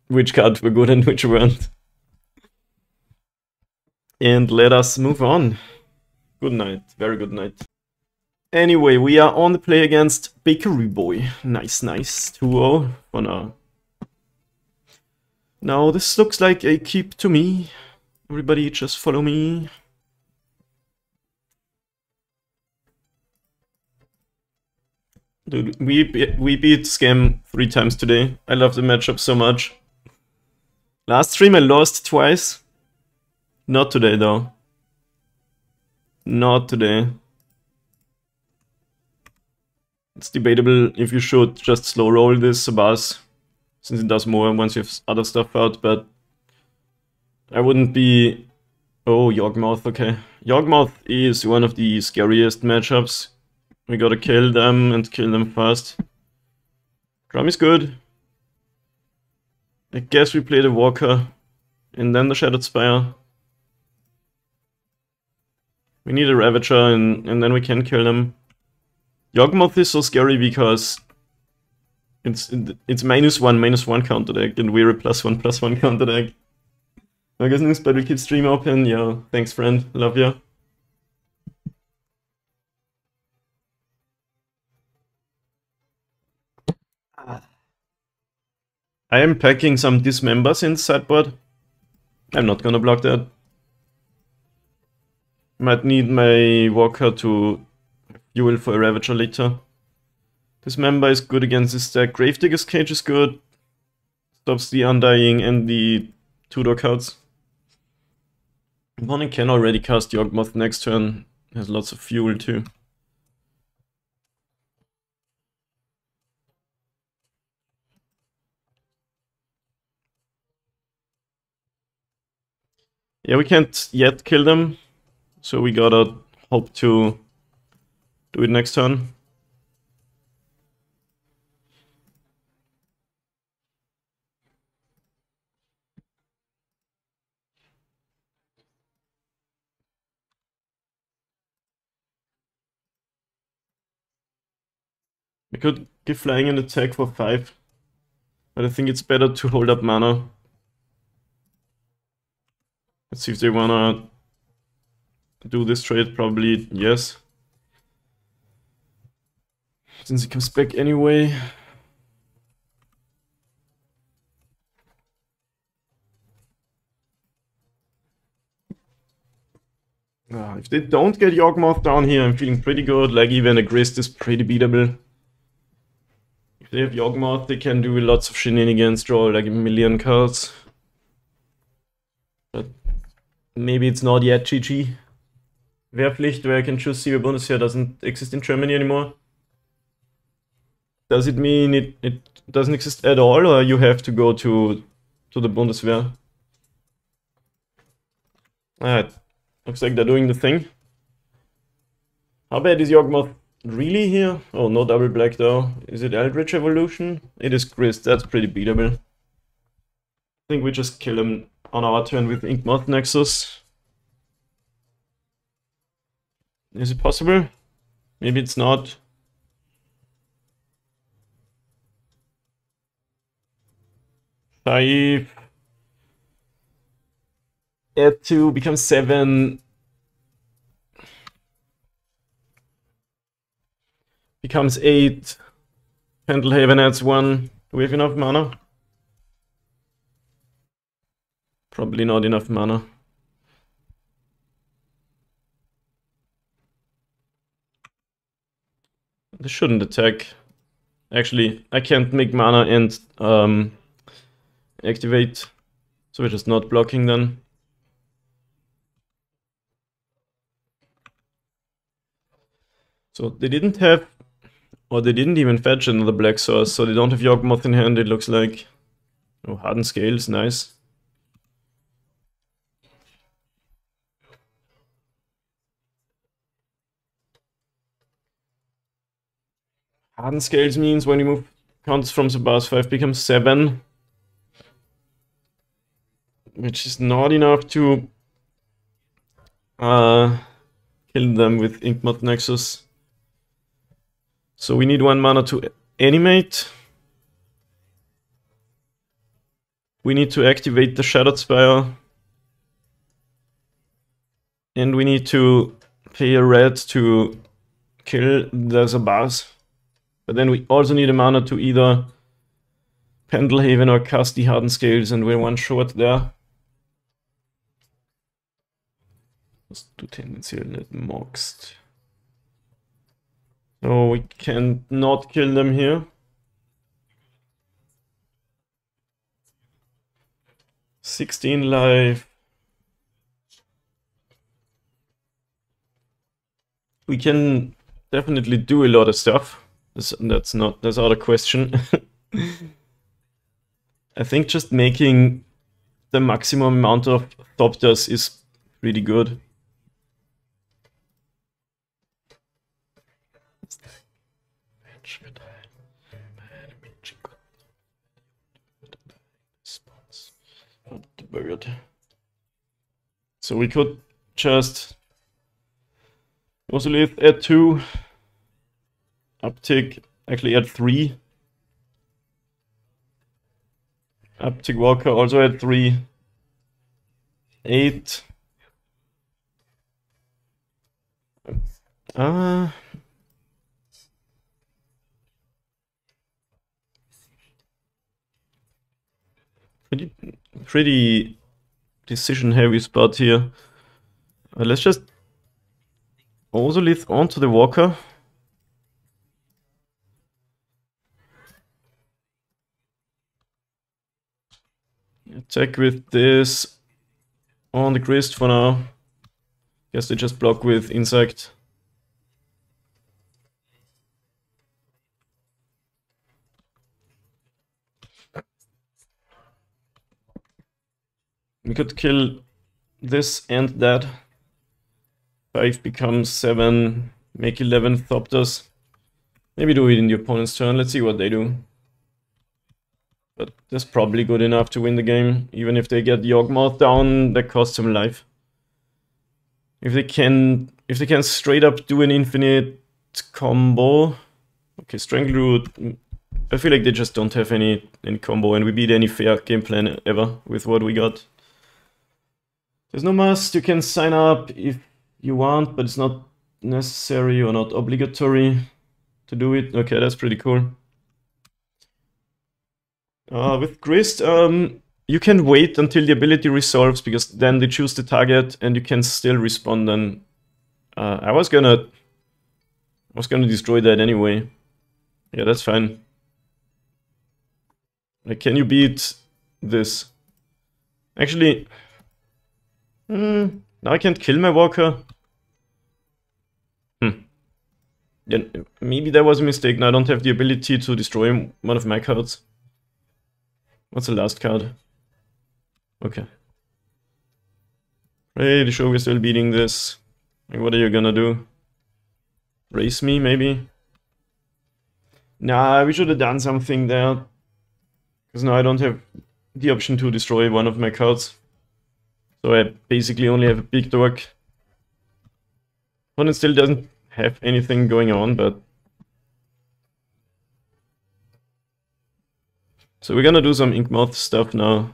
which cards were good and which weren't. And let us move on. Good night, very good night. Anyway, we are on the play against Bakery Boy. Nice, nice. 2-0 for now. Now, this looks like a keep to me. Everybody just follow me. Dude, we beat Scam 3 times today. I love the matchup so much. Last stream I lost twice. Not today though. Not today. It's debatable if you should just slow roll this Sabas, since it does more once you have other stuff out, but I wouldn't be... Oh, Yawgmoth, okay. Yawgmoth is one of the scariest matchups. We gotta kill them and kill them fast. Drum is good. I guess we play the Walker and then the Shattered Spire. We need a Ravager and then we can kill them. Yawgmoth is so scary because it's -1/-1 counter deck and we're a +1/+1 counter deck. I guess news, but we keep stream open. Yeah, thanks friend, love ya. I am packing some dismembers in the sideboard. I'm not gonna block that. Might need my Walker to fuel for a Ravager later. Dismember is good against this deck. Gravedigger's Cage is good. Stops the Undying and the 2-door cards. Opponent can already cast Yawgmoth next turn. Has lots of fuel too. Yeah, we can't yet kill them, so we gotta hope to do it next turn. We could give Flying an attack for 5, but I think it's better to hold up mana. Let's see if they wanna do this trade, probably yes. Since he comes back anyway. If they don't get Yawgmoth down here, I'm feeling pretty good. Like even a Grist is pretty beatable. If they have Yawgmoth, they can do lots of shenanigans, draw like a million cards. But maybe it's not yet GG. Wehrpflicht, where I can choose CB Bundeswehr, doesn't exist in Germany anymore. Does it mean it doesn't exist at all, or you have to go to the Bundeswehr? Alright, looks like they're doing the thing. How bad is Yawgmoth really here? Oh, no double black though. Is it Eldritch Evolution? It is Grist, that's pretty beatable. I think we just kill him on our turn with Inkmoth Nexus. Is it possible? Maybe it's not. Five. add 2 becomes 7. Becomes 8. Pendlehaven adds 1. Do we have enough mana? Probably not enough mana. This shouldn't attack. Actually, I can't make mana and activate. So we're just not blocking then. So they didn't have, or they didn't even fetch another black source, so they don't have Yawgmoth in hand, it looks like. Oh, Hardened Scales, nice. Hardened Scales means when you move counters from the boss 5 becomes 7. Which is not enough to kill them with Yawgmoth Nexus. So we need 1 mana to animate. We need to activate the Shattered Spire. And we need to pay a red to kill the Zabaz. But then we also need a mana to either Pendlehaven or cast the Hardened Scales, and we're 1 short there. Let's do Tendency Net Moxed. So we can not kill them here. 16 life. We can definitely do a lot of stuff. That's out of question. I think just making the maximum amount of Thopters is pretty good. So we could just also add 2, uptick, actually add 3. Uptick Walker also add 3. 8. Pretty decision heavy spot here. Let's just also lead onto the Walker. Attack with this on the Grist for now. Guess they just block with Insect. We could kill this and that. 5 becomes 7, make 11 Thopters. Maybe do it in the opponent's turn, let's see what they do. But that's probably good enough to win the game. Even if they get Yawgmoth down, that costs them life. If they can straight up do an infinite combo. Okay, Strangleroot. I feel like they just don't have any combo, and we beat any fair game plan ever with what we got. There's no must, you can sign up if you want, but it's not necessary or not obligatory to do it. Okay, that's pretty cool. With Grist, you can wait until the ability resolves, because then they choose the target and you can still respond. And I was gonna destroy that anyway. Yeah, that's fine. Like, can you beat this? Actually, now I can't kill my Walker. Yeah, maybe that was a mistake. Now I don't have the ability to destroy one of my cards. What's the last card? Okay. Pretty sure we're still beating this. Like, what are you gonna do? Race me, maybe? Nah, we should have done something there. Because now I don't have the option to destroy one of my cards. So I basically only have a big dork. Opponent still doesn't have anything going on, but... So we're gonna do some Yawgmoth stuff now.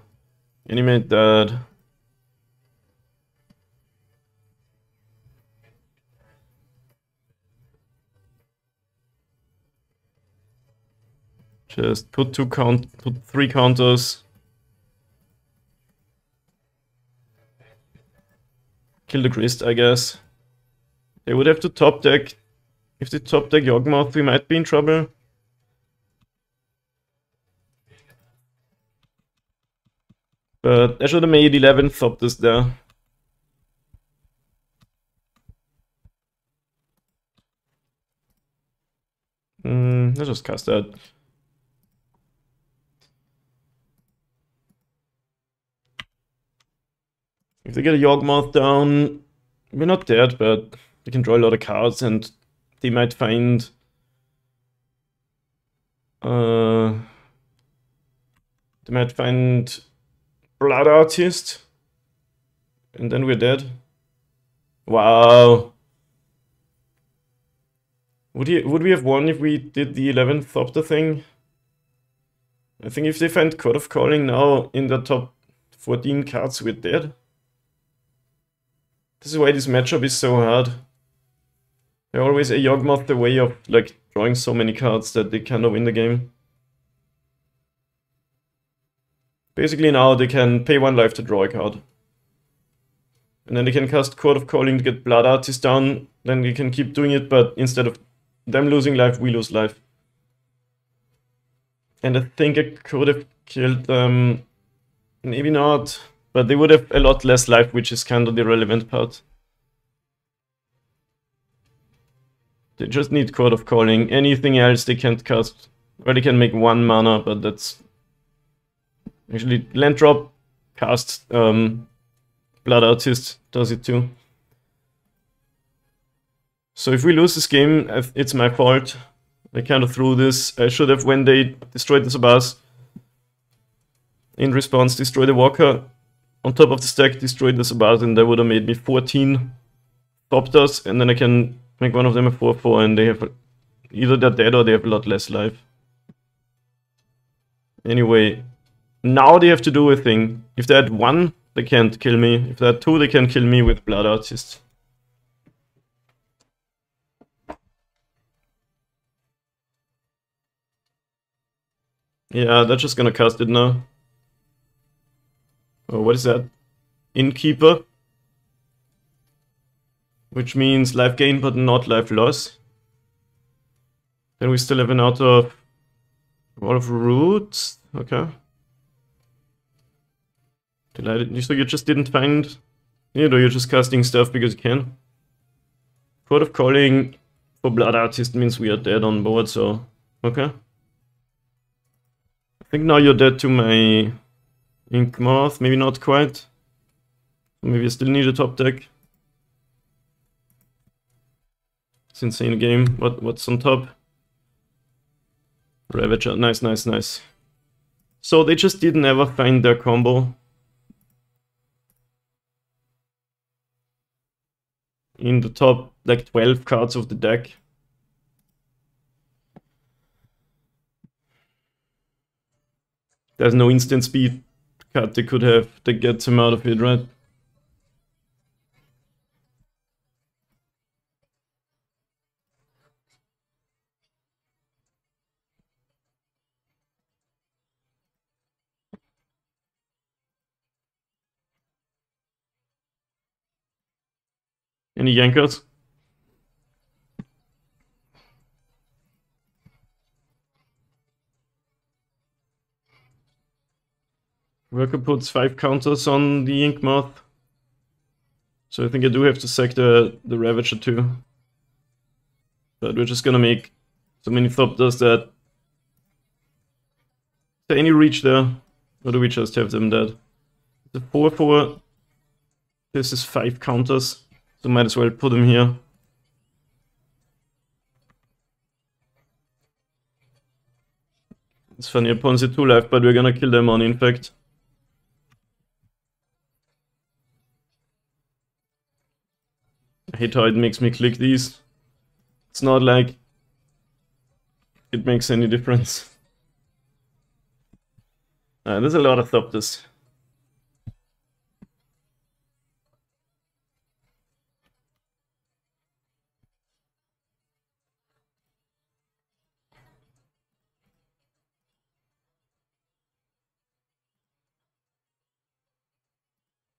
Animate that. Just put three counters. Kill the Grist, I guess. They would have to top deck. If they top deck Yawgmoth, we might be in trouble. But I should have made 11 Thopters there. Let's just cast that. If they get a Yawgmoth down, we're not dead, but they can draw a lot of cards and they might find... they might find Blood Artist. And then we're dead. Wow. Would we have won if we did the 11th Thopter thing? I think if they find Court of Calling now in the top 14 cards, we're dead. This is why this matchup is so hard. They're always a Yawgmoth the way of like drawing so many cards that they kind of win the game. Basically now they can pay 1 life to draw a card. And then they can cast Court of Calling to get Blood Artist down, then they can keep doing it, but instead of them losing life, we lose life. And I think I could have killed them, maybe not, but they would have a lot less life, which is kind of the relevant part. They just need Court of Calling. Anything else they can't cast, or they can make 1 mana, but that's... Actually, land drop, cast Blood Artist does it too. So if we lose this game, it's my fault. I kind of threw this. I should have, when they destroyed the Sabas, in response, destroy the Walker. On top of the stack, destroyed the Sabas, and that would have made me 14 Thopters, and then I can make one of them a 4/4, and they have either they're dead or they have a lot less life. Anyway, now they have to do a thing. If they had 1, they can't kill me. If they had 2, they can kill me with Blood Artist. Yeah, they're just gonna cast it now. Oh, what is that? Innkeeper. Which means life gain but not life loss. Then we still have an out of Wall of Roots. Okay. Delighted. So you just didn't find... You know, you're just casting stuff because you can. Court of Calling for Blood Artist means we are dead on board, so... Okay. I think now you're dead to my Yawgmoth, maybe not quite. Maybe I still need a top deck. It's insane game. What's on top? Ravager, nice, nice, nice. So they just didn't ever find their combo. In the top, like 12 cards of the deck. There's no instant speed card they could have that gets him out of it, right? Any Yankers? Worker puts 5 counters on the Yawgmoth. So I think I do have to sack the Ravager too. But we're just gonna make so many Thopters that... Is there any reach there? Or do we just have them dead? The 4/4. This is 5 counters. So might as well put them here. It's funny, opponents at 2 life, but we're gonna kill them on Infect. I hate how it makes me click these. It's not like it makes any difference. There's a lot of Thopters.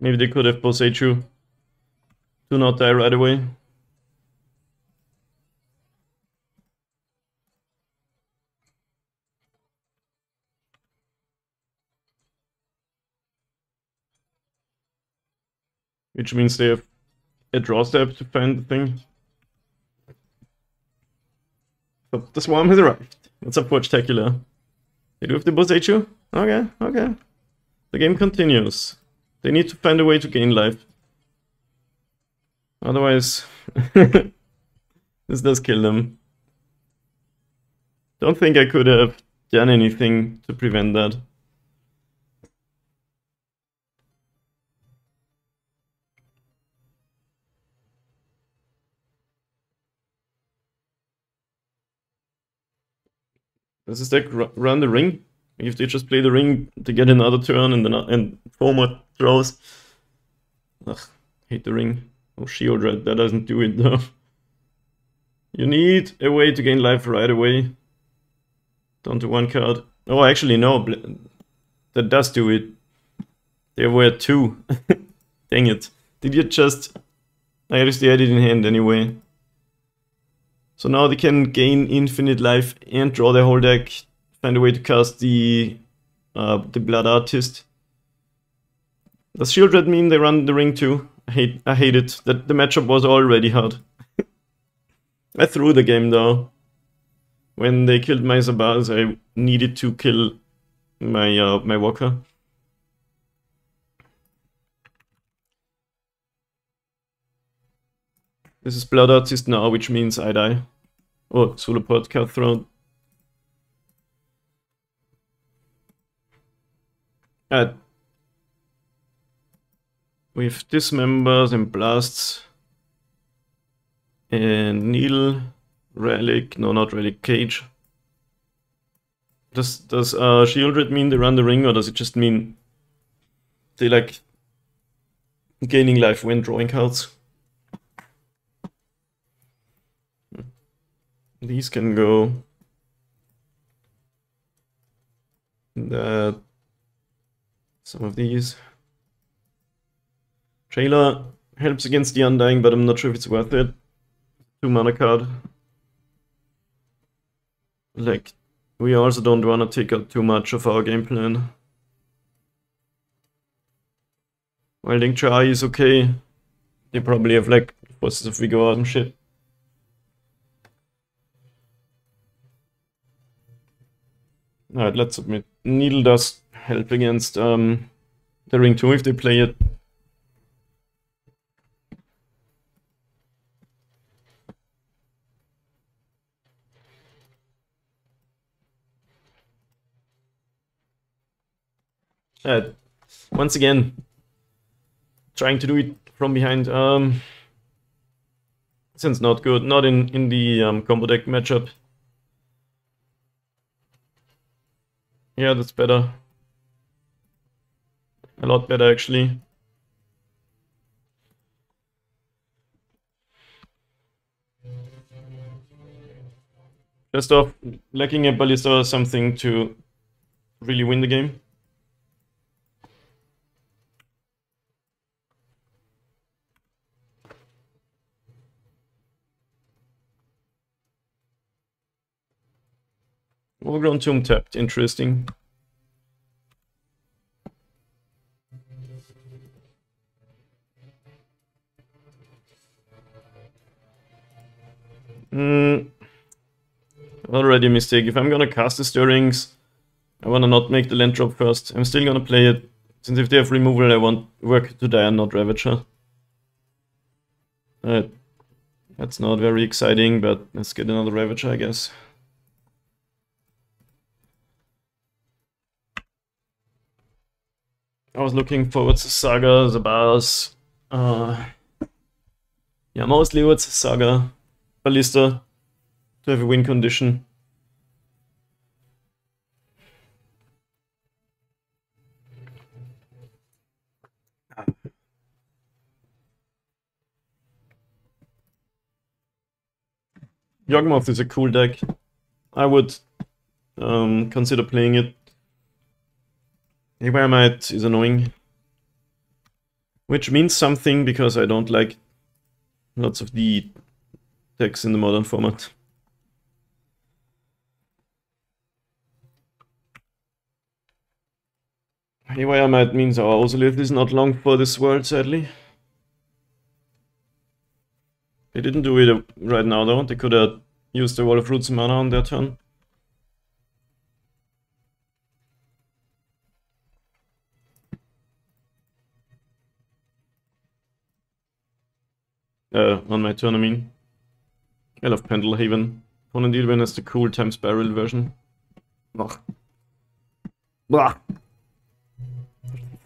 Maybe they could have Boseiju. Do not die right away. Which means they have a draw step to find the thing. But the swarm has arrived. What's up, Watchtacular? They do have the Boseiju? Okay, okay. The game continues. They need to find a way to gain life. Otherwise, this does kill them. Don't think I could have done anything to prevent that. Does this deck run the ring? If they just play the ring to get another turn and 4 more throws. Ugh, hate the ring. Oh, Shieldred, that doesn't do it though. You need a way to gain life right away. Down to 1 card. Oh, actually no, that does do it. There were 2. Dang it. Did you just... I guess they had it in hand anyway. So now they can gain infinite life and draw their whole deck. Find a way to cast the Blood Artist. Does Shieldred mean they run the ring too? I hate it. That the matchup was already hard. I threw the game though. When they killed my Zabaz, I needed to kill my my Walker. This is Blood Artist now, which means I die. Oh, Solopod, Cutthroat. With Dismembers and Blasts and Needle, Relic, no, not Relic, Cage. Does Shieldred mean they run the ring, or does it just mean they like gaining life when drawing cards? These can go. That. Some of these. Trailer helps against the Undying, but I'm not sure if it's worth it. 2 mana card. Like, we also don't want to take out too much of our game plan. Wilding Try is okay. They probably have like Forces of Vigor and shit. Alright, let's submit. Needle does help against the ring too if they play it. Once again, trying to do it from behind. Since not good, not in the combo deck matchup. Yeah, that's better. A lot better, actually. Just off lacking a Ballista or something to really win the game. Overgrown Tomb tapped, interesting. Already a mistake. If I'm gonna cast the Stirrings, I wanna not make the land drop first. I'm still gonna play it, since if they have removal I want Work to Die and not Ravager. That's not very exciting, but let's get another Ravager, I guess. I was looking forward to Saga, Zabaz. Yeah, mostly towards Saga, Ballista, to have a win condition. Yawgmoth is a cool deck. I would consider playing it. Environment is annoying. Which means something, because I don't like lots of the decks in the modern format. Haywire Might means our Ozolith is not long for this world, sadly. They didn't do it right now though, they could have used the Wall of Roots mana on their turn. On my turn, I mean. I love Pendelhaven. Opponent Edelwin has the cool times barrel version. Ugh. Blah.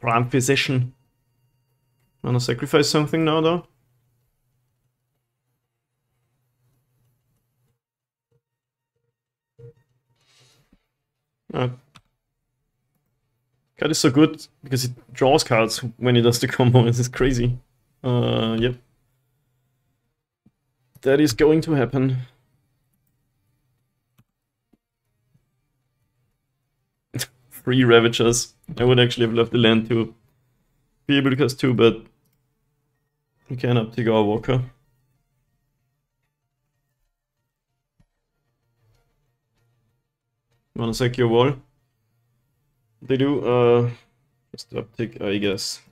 Ramp Physician. Wanna sacrifice something now though? Card is so good because it draws cards when he does the combo. This is crazy. Yep. That is going to happen. Three Ravagers. I would actually have loved the land to be able to cast two, but we can MTGO our Walker. Wanna sack your wall? They do, just uptick, I guess.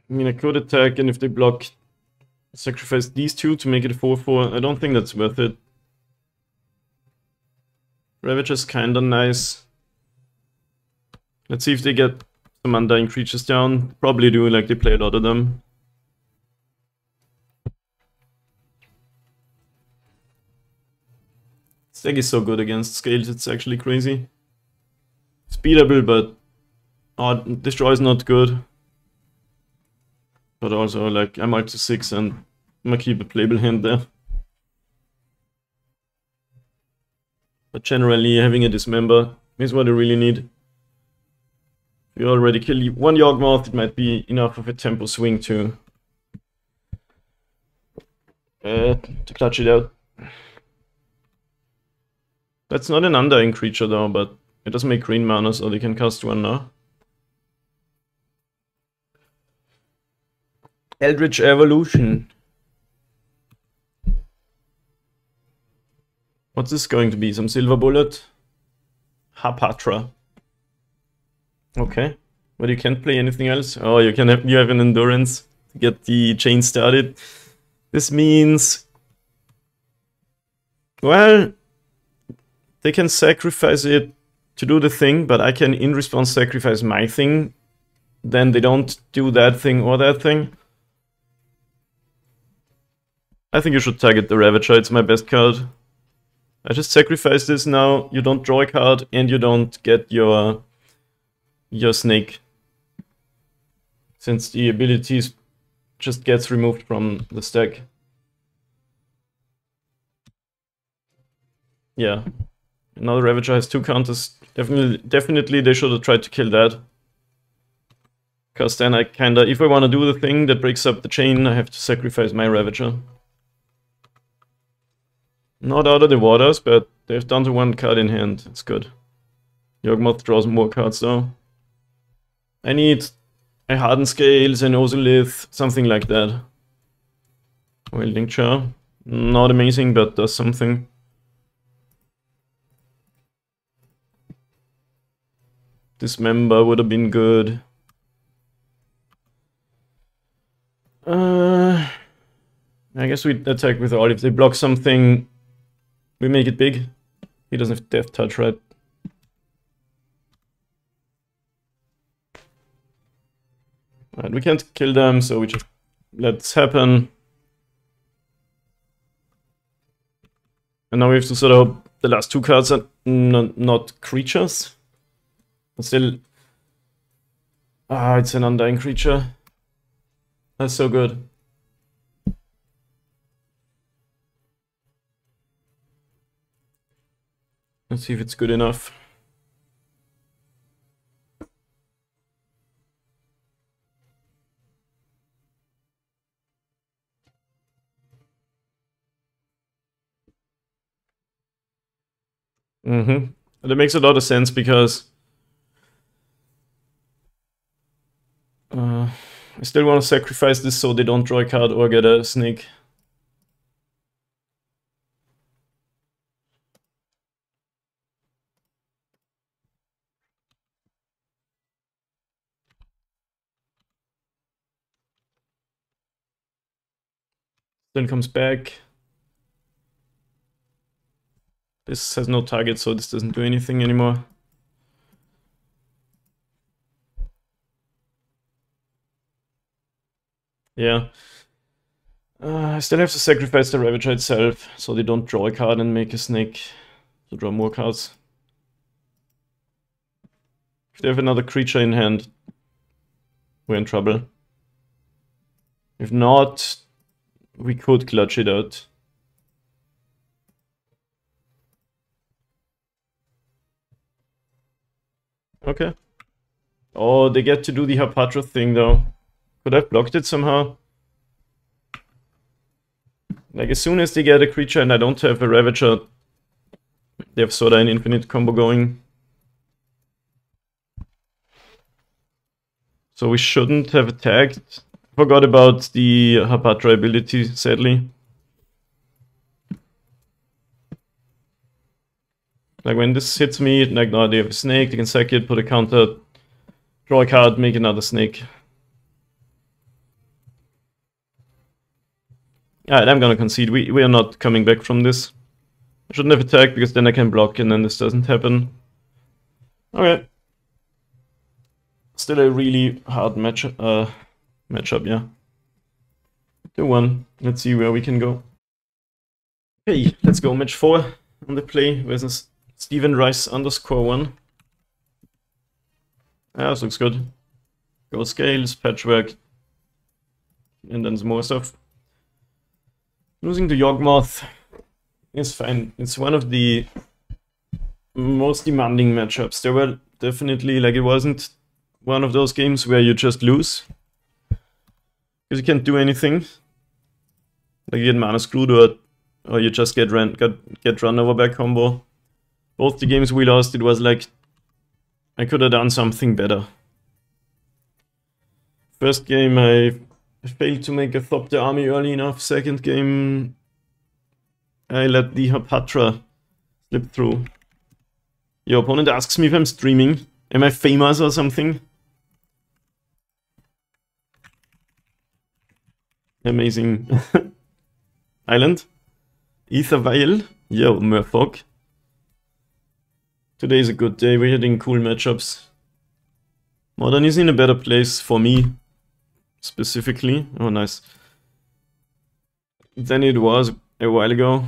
I mean, I could attack, and if they block, sacrifice these two to make it a 4/4. I don't think that's worth it. Ravager's kinda nice. Let's see if they get some Undying Creatures down. Probably do, like they play a lot of them. This deck is so good against scales, it's actually crazy. It's beatable, but Destroy is not good. But also, like, I'm out to 6 and I'm gonna keep a playable hand there. But generally, having a Dismember is what I really need. If you already kill one Yawgmoth, it might be enough of a tempo swing to clutch it out. That's not an Undying creature though, but it does make green mana, so they can cast one now. Eldritch Evolution. What's this going to be? Some Silver Bullet? Hapatra. Okay. But you can't play anything else? Oh, you have an Endurance to get the chain started. This means... well... they can sacrifice it to do the thing, but I can in response sacrifice my thing. Then they don't do that thing or that thing. I think you should target the Ravager, it's my best card. I just sacrifice this now, you don't draw a card, and you don't get your snake. Since the abilities just gets removed from the stack. Yeah. Another Ravager has 2 counters. Definitely they should have tried to kill that. Because then I kinda, if I wanna do the thing that breaks up the chain, I have to sacrifice my Ravager. Not out of the waters, but they've down to 1 card in hand. It's good. Yawgmoth draws more cards though. I need a Hardened Scales, an Ozolith, something like that. Wielding Char. Not amazing, but does something. Dismember would have been good. I guess we attack with all. If they block something, we make it big. He doesn't have Death Touch, right? Right, we can't kill them, so we just let this happen. And now we have to sort of hope the last 2 cards are not creatures. But still... it's an Undying Creature. That's so good. Let's see if it's good enough. That makes a lot of sense because I still want to sacrifice this so they don't draw a card or get a snake. Then comes back. This has no target, so this doesn't do anything anymore. Yeah. I still have to sacrifice the Ravager itself, so they don't draw a card and make a snake to draw more cards. If they have another creature in hand, we're in trouble. If not, we could clutch it out. Okay. Oh, they get to do the Harpatra thing though. Could I have blocked it somehow? Like, as soon as they get a creature and I don't have a Ravager, they have sorta an infinite combo going. So we shouldn't have attacked. Forgot about the Harpatra ability, sadly. Like, when this hits me, like, now they have a snake, they can sack it, put a counter, draw a card, make another snake. Alright, I'm gonna concede. We are not coming back from this. I shouldn't have attacked because then I can block and then this doesn't happen. Okay. Still a really hard matchup, yeah. 2-1. Let's see where we can go. Okay, let's go. Match 4 on the play versus Steven Rice _1. Yeah, this looks good. Go scales, patchwork, and then some more stuff. Losing to Yawgmoth is fine. It's one of the most demanding matchups. There were definitely, like, it wasn't one of those games where you just lose. Because you can't do anything. Like, you get mana screwed or you just get run over by combo. Both the games we lost, it was like, I could have done something better. First game I failed to make a Thopter army early enough. Second game I let the Harpatra slip through. Your opponent asks me if I'm streaming. Am I famous or something? Amazing. Island. Ethervile. Yo, Merfolk. Today is a good day. We're hitting cool matchups. Modern is in a better place for me. Specifically. Oh, nice. Than it was a while ago.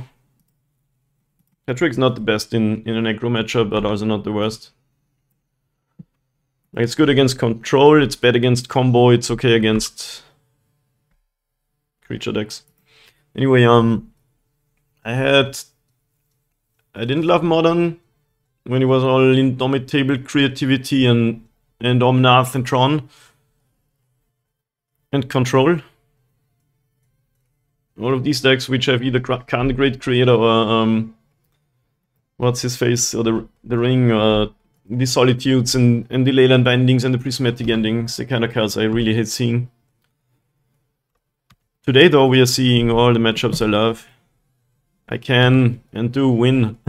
Patrick's not the best in an aggro matchup, but also not the worst. Like, it's good against control, it's bad against combo, it's okay against creature decks. Anyway, I didn't love Modern when it was all Indomitable Creativity and Omnath and Tron. And Control. All of these decks which have either Khan the Great Creator or what's his face, or the Ring, or the Solitudes and the Leyland Bindings and the Prismatic Endings, the kind of cards I really hate seeing. Today though we are seeing all the matchups I love. I can and do win.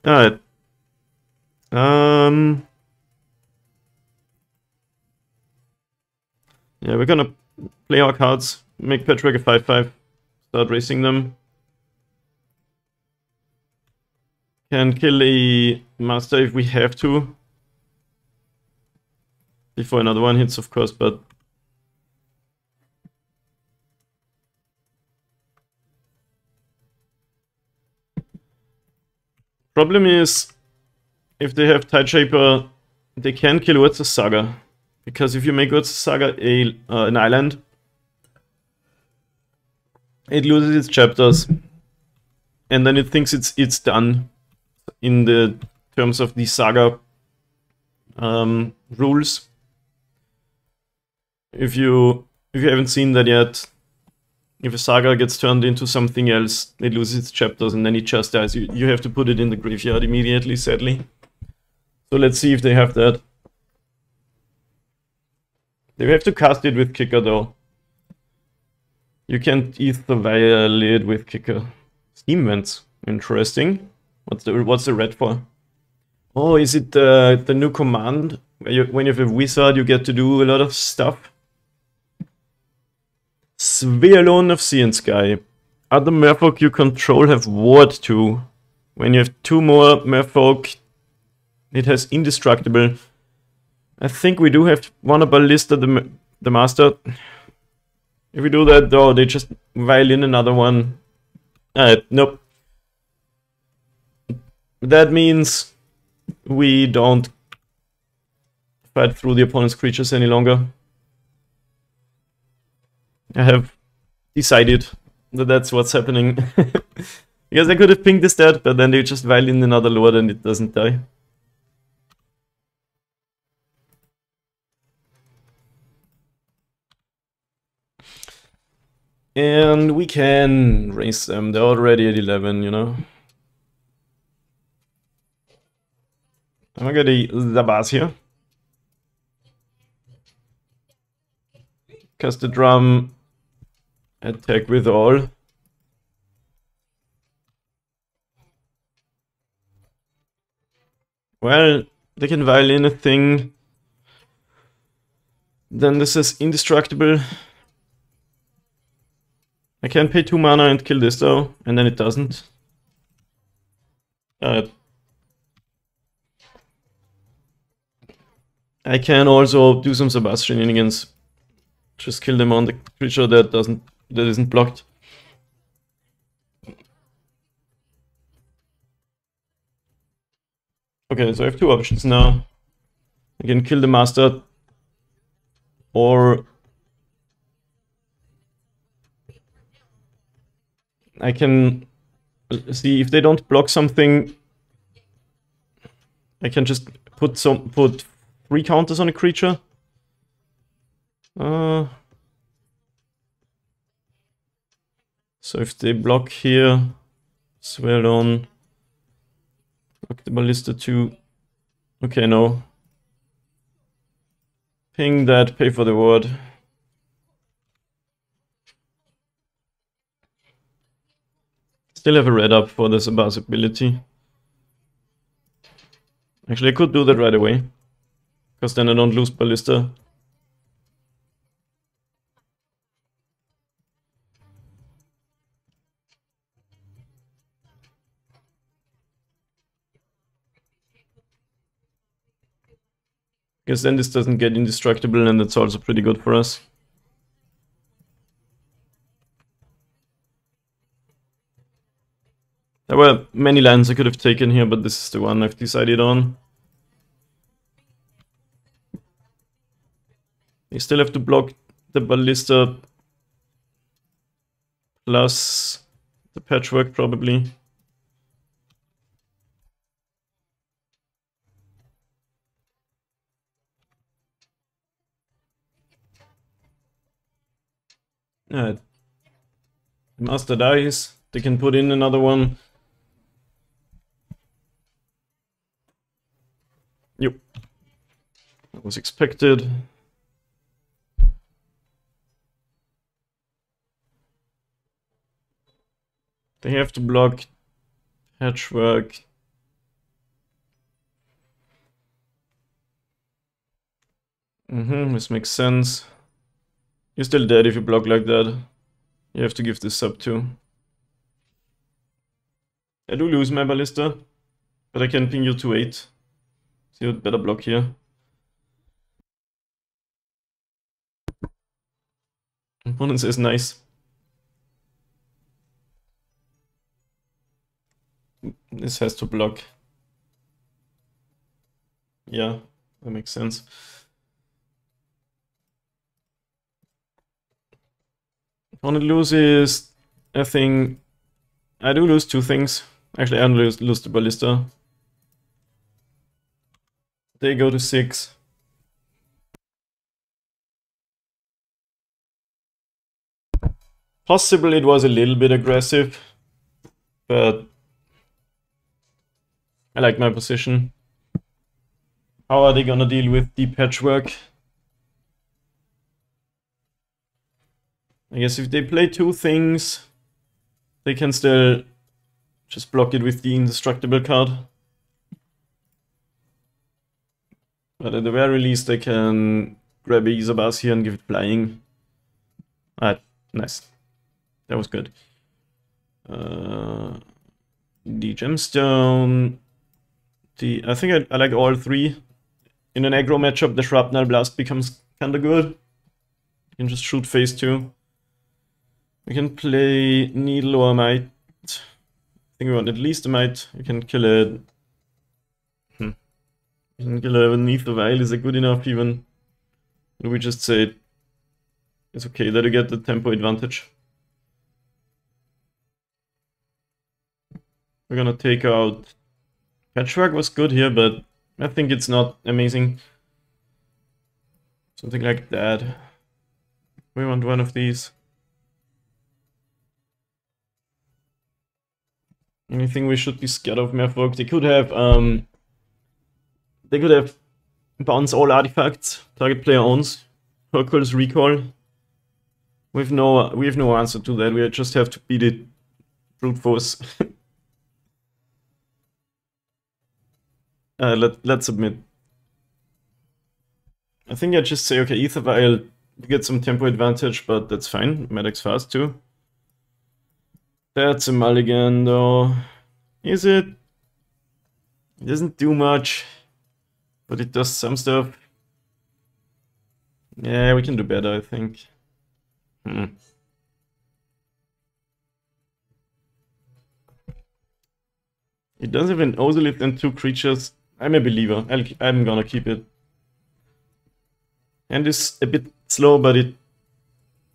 Alright. Yeah, we're gonna play our cards, make Patrick a 5-5, start racing them. Can kill a master if we have to. Before another one hits, of course, but... Problem is, if they have Tideshaper, they can kill Urza's Saga. Because if you make Urza's Saga an island, it loses its chapters. And then it thinks it's done in the terms of the Saga rules. If you haven't seen that yet, If a saga gets turned into something else, it loses its chapters and then it just dies. You have to put it in the graveyard immediately, sadly. So let's see if they have that. They have to cast it with Kicker though. You can't either violate with Kicker. Steam vents. Interesting. What's the red for? Oh, is it the new command? When you have a wizard, you get to do a lot of stuff. Svealone of Sea and Sky. Other Merfolk you control have Ward 2. When you have 2 more Merfolk, it has Indestructible. I think we do have one Ballista, the Master. If we do that though, they just violin another one. Nope. That means we don't fight through the opponent's creatures any longer. I have decided that that's what's happening. Because I could have pinged this dead, but then they just violin another lord and it doesn't die. And we can raise them. They're already at 11, you know. I'm gonna get the Zabaz here. Cast the drum. Attack with all. Well, they can violin a thing. Then this is indestructible. I can pay 2 mana and kill this though, and then it doesn't. I can also do some Sabas shenanigans. Just kill them on the creature that isn't blocked. Okay, so I have 2 options now. I can kill the master, or I can see if they don't block something. I can just put 3 counters on a creature. So if they block here, Svealone, block the Ballista 2. Okay, no. Ping that, pay for the ward. Still have a red up for the Sabas ability. Actually, I could do that right away, because then I don't lose Ballista. Because then this doesn't get indestructible, and that's also pretty good for us. There were many lands I could have taken here, but this is the one I've decided on. You still have to block the Ballista plus the Patchwork probably. Master dies, they can put in another one. Yep. That was expected. They have to block Patchwork. This makes sense. You're still dead if you block like that. You have to give this up too. I do lose my Ballista, but I can ping you to 8. So you'd better block here. Opponent says nice. This has to block. Yeah, that makes sense. Opponent loses a thing. I do lose 2 things. Actually, I only lose the Ballista. They go to 6. Possibly it was a little bit aggressive, but I like my position. How are they gonna deal with the patchwork? I guess if they play two things, they can still just block it with the indestructible card. But at the very least they can grab a Isabas here and give it flying. Alright, nice. That was good. The gemstone. I think I like all three. In an aggro matchup, the Shrapnel Blast becomes kinda good. You can just shoot phase 2. We can play Needle or Might. I think we want at least a Might. You can kill it. You can kill it beneath the Vial. Is it good enough even? Or we just say it's okay that you get the tempo advantage. We're gonna take out... Patchwork was good here, but I think it's not amazing. Something like that. We want one of these. Anything we should be scared of, Merfolk? They could have bounce all artifacts target player owns. Hercules recall. We have no answer to that. We just have to beat it brute force. Let's submit. I think I just say, okay, Ether Vial, you get some tempo advantage, but that's fine. Medic's fast too. That's a mulligan though. Is it? It doesn't do much, but it does some stuff. Yeah, we can do better, I think. It does have an Ozolith and 2 creatures. I'm a believer. I'm gonna keep it. And it's a bit slow, but it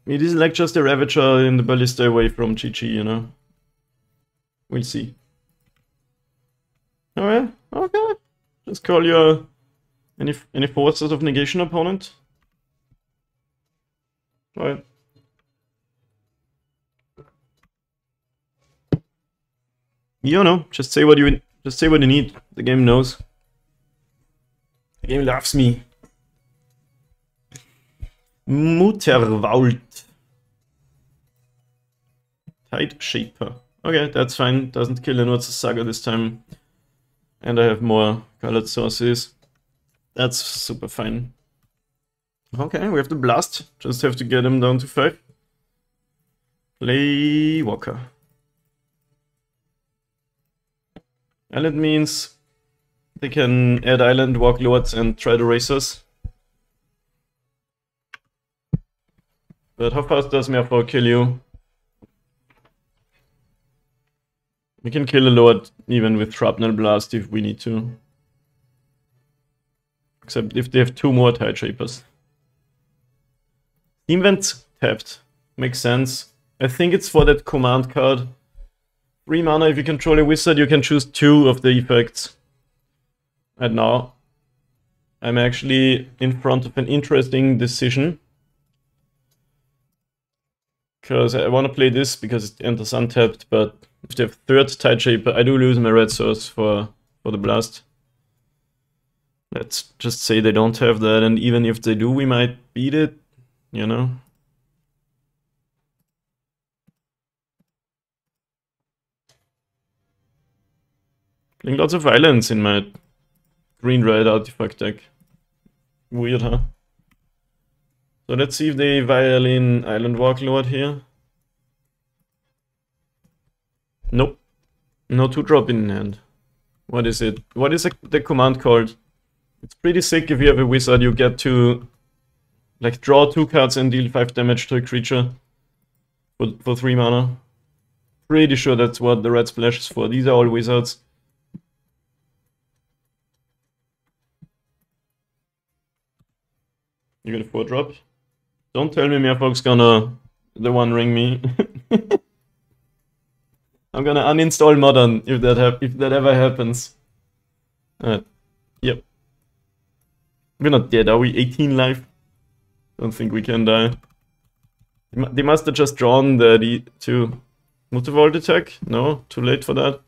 is like just a Ravager in the Ballista away from GG, you know. We'll see. Alright, okay. Just call your any forces of negation opponent. Alright. You know, just say what you need. The game knows. The game loves me. Mutterwald. Tide Shaper. Okay, that's fine. Doesn't kill Inuit's Saga this time. And I have more colored sources. That's super fine. Okay, we have the Blast. Just have to get him down to 5. Play Walker. Island means they can add Island, Walk Lords, and try to race us. But how fast does Merfolk kill you? We can kill a Lord even with Shrapnel Blast if we need to. Except if they have 2 more Tide Shapers. Invent tapped. Makes sense. I think it's for that command card. 3 mana, if you control a wizard, you can choose 2 of the effects. And now, I'm actually in front of an interesting decision. Because I want to play this because it enters untapped, but if they have 3rd Tide Shaper, I do lose my red source for the blast. Let's just say they don't have that, and even if they do, we might beat it, you know? Playing lots of islands in my green-red artifact deck. Weird, huh? So let's see if they violin Island Walk Lord here. Nope. No 2-drop in hand. What is it? What is the command called? It's pretty sick if you have a wizard, you get to like draw 2 cards and deal 5 damage to a creature for 3 mana. Pretty sure that's what the red splash is for. These are all wizards. You got a 4-drop. Don't tell me Merfolk's gonna the One Ring me. I'm gonna uninstall Modern if that ever happens. Yep. We're not dead, are we? 18 life? Don't think we can die. They must have just drawn the to Multivolt attack. No, too late for that.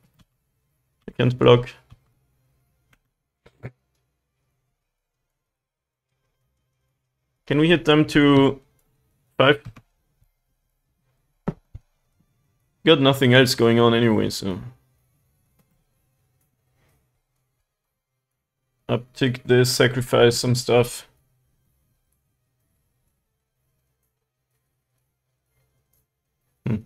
I can't block. Can we hit them to 5? Got nothing else going on anyway, so. Uptick this, sacrifice some stuff. We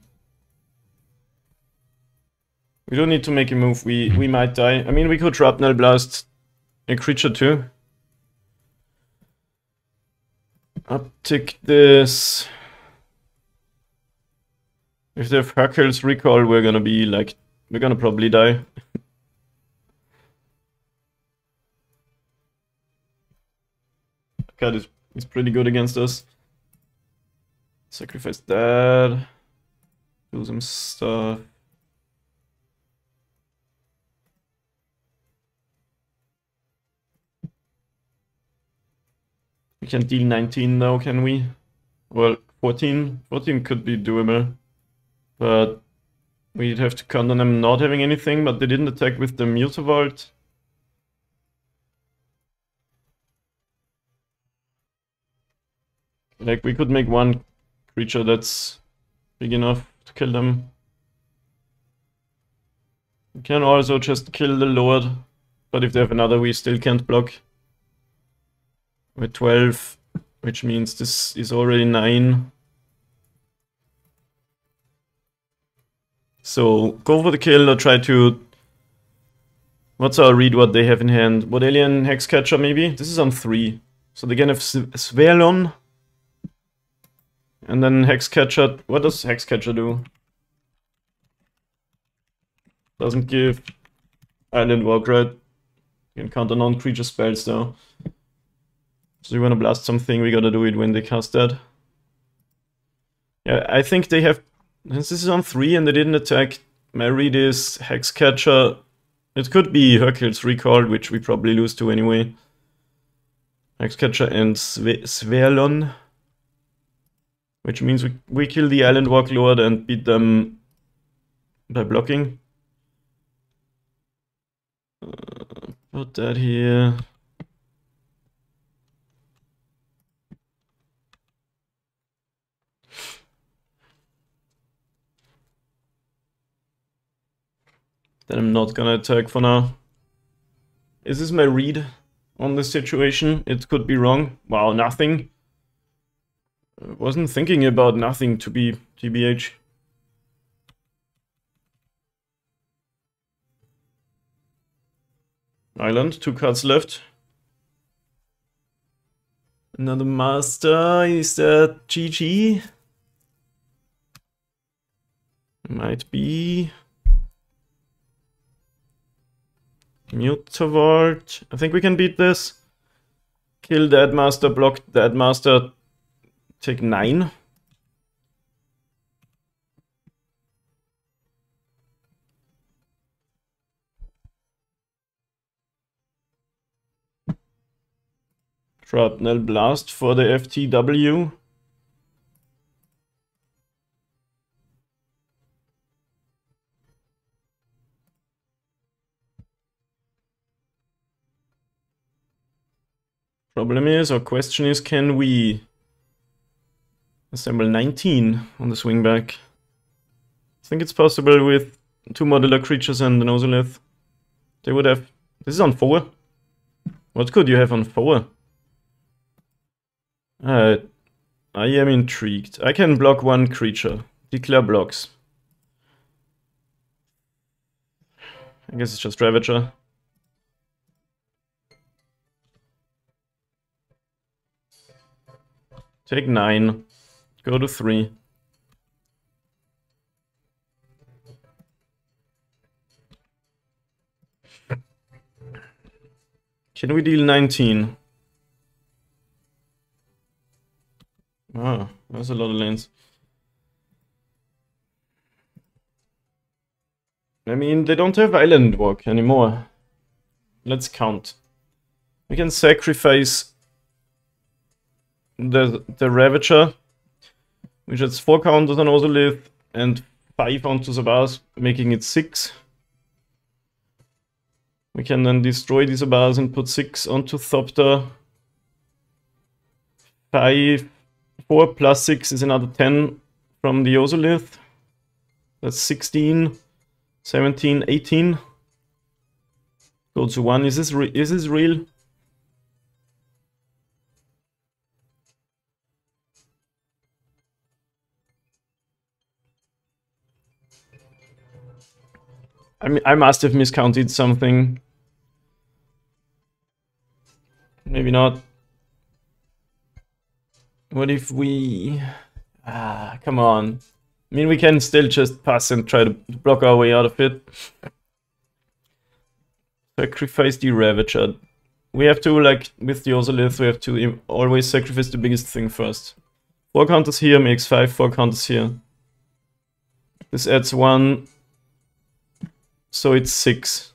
don't need to make a move, we might die. I mean, we could Shrapnel Blast a creature too. Uptick this. If they have Huckle's Recall, we're gonna probably die. Card is pretty good against us. Sacrifice that. Do some stuff. We can deal 19 now, can we? Well, 14. 14 could be doable. But we'd have to count on them not having anything, but they didn't attack with the Mutavault. Like, we could make one creature that's big enough to kill them. We can also just kill the Lord, but if they have another, we still can't block. We're 12, which means this is already 9. So go for the kill or try to... What's our read what they have in hand? What alien Hexcatcher maybe? This is on 3. So they can have Svelon. And then Hexcatcher... What does Hexcatcher do? Doesn't give Island Walk, right? You can counter non-creature spells though. So you wanna blast something, we gotta do it when they cast that. Yeah, I think they have... Since this is on 3 and they didn't attack, my read is Hexcatcher. It could be Hercules Recall, which we probably lose to anyway. Hexcatcher and Svelon. Which means we kill the Island Walk Lord and beat them by blocking. Put that here. Then I'm not gonna attack for now. Is this my read on this situation? It could be wrong. Wow, nothing. I wasn't thinking about nothing to be TBH. Island, 2 cards left. Another master, is that GG? Might be. Mutavault. I think we can beat this. Kill that master, block that master, take 9. Shrapnel Blast for the FTW. Problem is, or question is, can we assemble 19 on the swing back? I think it's possible with 2 modular creatures and an Ozolith. They would have... This is on 4. What could you have on 4? I am intrigued. I can block 1 creature. Declare blocks. I guess it's just Ravager. Take 9. Go to 3. Can we deal 19? Ah, that's a lot of lanes. I mean, they don't have Island Walk anymore. Let's count. We can sacrifice the Ravager. which has 4 counters on Ozolith and 5 onto Zabaz, making it 6. We can then destroy these Zabaz and put 6 onto Thopter. 4 plus 6 is another 10 from the Ozolith. That's 16, 17, 18. Go to 1. Is this real? I must have miscounted something. Maybe not. What if we... come on. I mean, we can still just pass and try to block our way out of it. Sacrifice the Ravager. We have to, like, with the Ozolith, we have to always sacrifice the biggest thing first. 4 counters here makes 5, 4 counters here. This adds 1. So it's 6.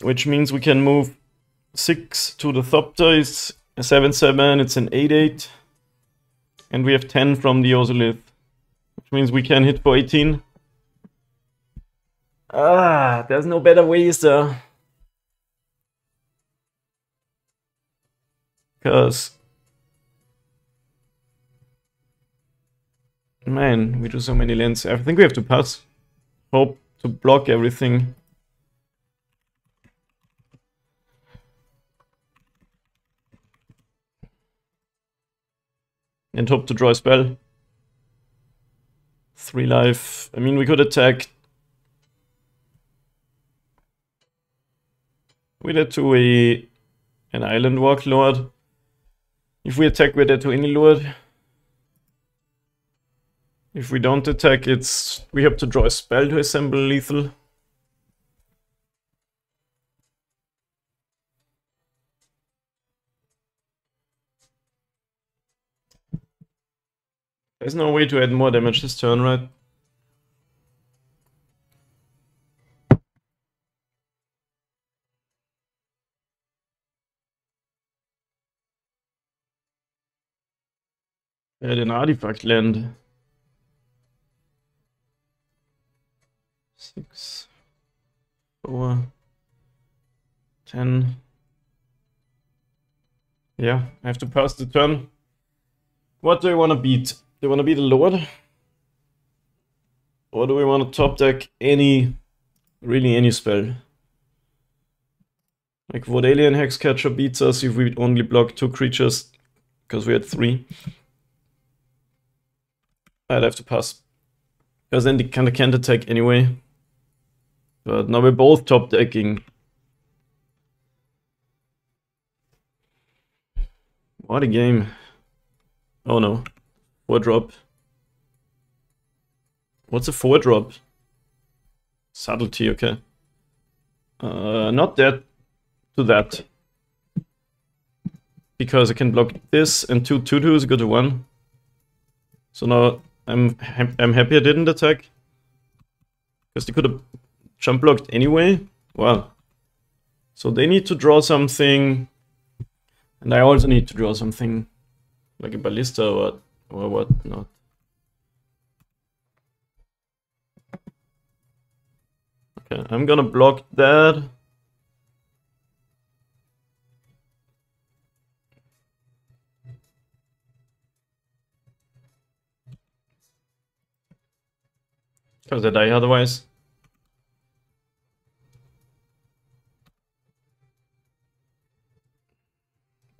Which means we can move 6 to the Thopter is a 7-7, it's an 8-8. And we have 10 from the Ozolith. Which means we can hit for 18. There's no better ways there. Because... man, we do so many lands. I think we have to pass. Hope to block everything. And hope to draw a spell. 3 life. I mean, we could attack with it to an Island Walk Lord. If we attack with it to any Lord. If we don't attack, we have to draw a spell to assemble lethal. There's no way to add more damage this turn, right? Add an artifact land. 6, 4, 10. Yeah, I have to pass the turn. What do I want to beat? Do I want to beat a Lord? Or do we want to top deck really any spell? Like Vodalian Hexcatcher beats us if we only block 2 creatures, because we had 3. I'd have to pass. Because then they kinda can't attack anyway. But now we're both top decking. What a game. Oh no. 4-drop. What's a 4-drop? Subtlety, okay. Not that to that. Because I can block this and 2 2/2s go to 1. So now I'm happy I didn't attack. Because they could have jump blocked anyway. Wow. So they need to draw something. And I also need to draw something. Like a ballista or what not. Okay, I'm gonna block that. Because I die otherwise.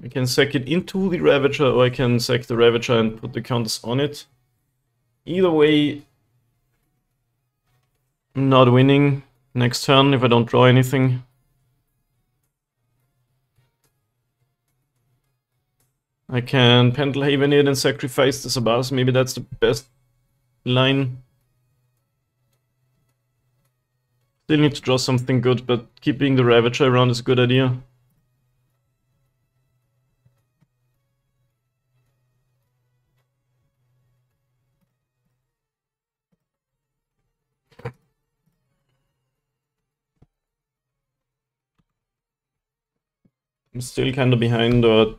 I can sack it into the Ravager, or I can sack the Ravager and put the counters on it. Either way, I'm not winning next turn if I don't draw anything. I can Pendelhaven it and sacrifice the Sabas. Maybe that's the best line. Still need to draw something good, but keeping the Ravager around is a good idea. I'm still kind of behind, or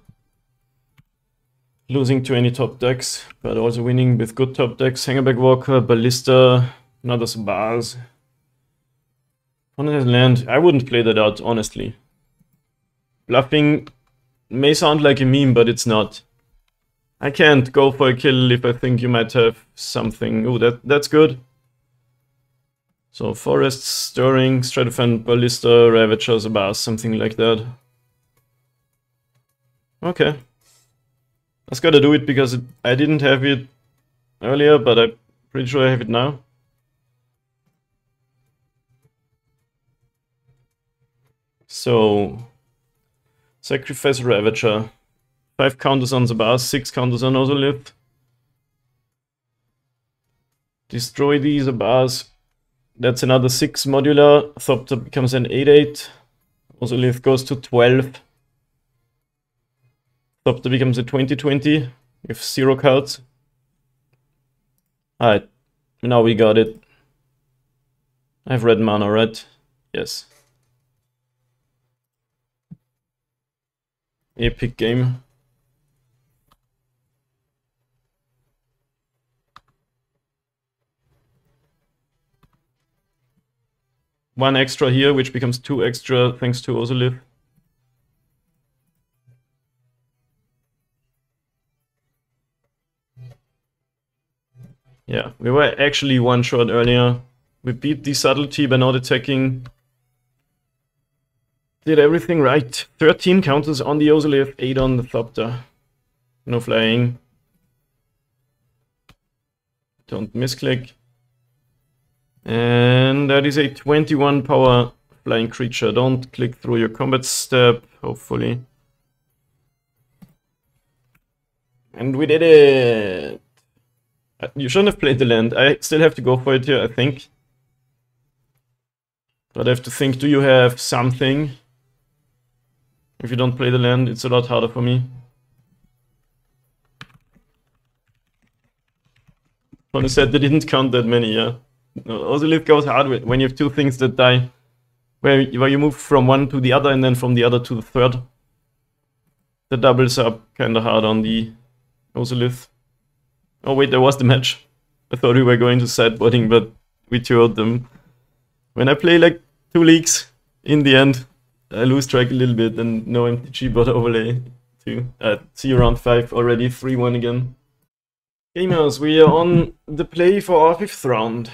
losing to any top decks, but also winning with good top decks. Hangerback Walker, Ballista, another Sabaz. On his land, I wouldn't play that out, honestly. Bluffing may sound like a meme, but it's not. I can't go for a kill if I think you might have something. Oh, that's good. So Forests, Stirring, Stratofen, Ballista, Ravager, Sabaz, something like that. Okay. I just gotta do it because I didn't have it earlier, but I'm pretty sure I have it now. So, sacrifice Ravager. 5 counters on Sabaz, 6 counters on Ozolith. Destroy these Sabaz. That's another 6 modular. Thopter becomes an 8/8. Ozolith goes to 12. Thopter becomes a 20/20 with 0 cards. Alright, now we got it. I have red mana, right? Yes. Epic game. One extra here, which becomes 2 extra thanks to Ozolith. Yeah, we were actually one shot earlier. We beat the subtlety by not attacking. Did everything right. 13 counters on the Ozolith, 8 on the Thopter. No flying. Don't misclick. And that is a 21 power flying creature. Don't click through your combat step, hopefully. And we did it! You shouldn't have played the land. I still have to go for it here, I think. But I have to think, do you have something? If you don't play the land, it's a lot harder for me. Tony said they didn't count that many, yeah. No, Ozolith goes hard when you have 2 things that die. Where you move from one to the other and then from the other to the third. The doubles up kinda hard on the Ozolith. Oh wait, there was the match. I thought we were going to sideboarding, but we toured them. When I play like 2 leagues, in the end, I lose track a little bit and no MTG bot overlay too. See you round 5 already, 3-1 again. Gamers, we are on the play for our 5th round.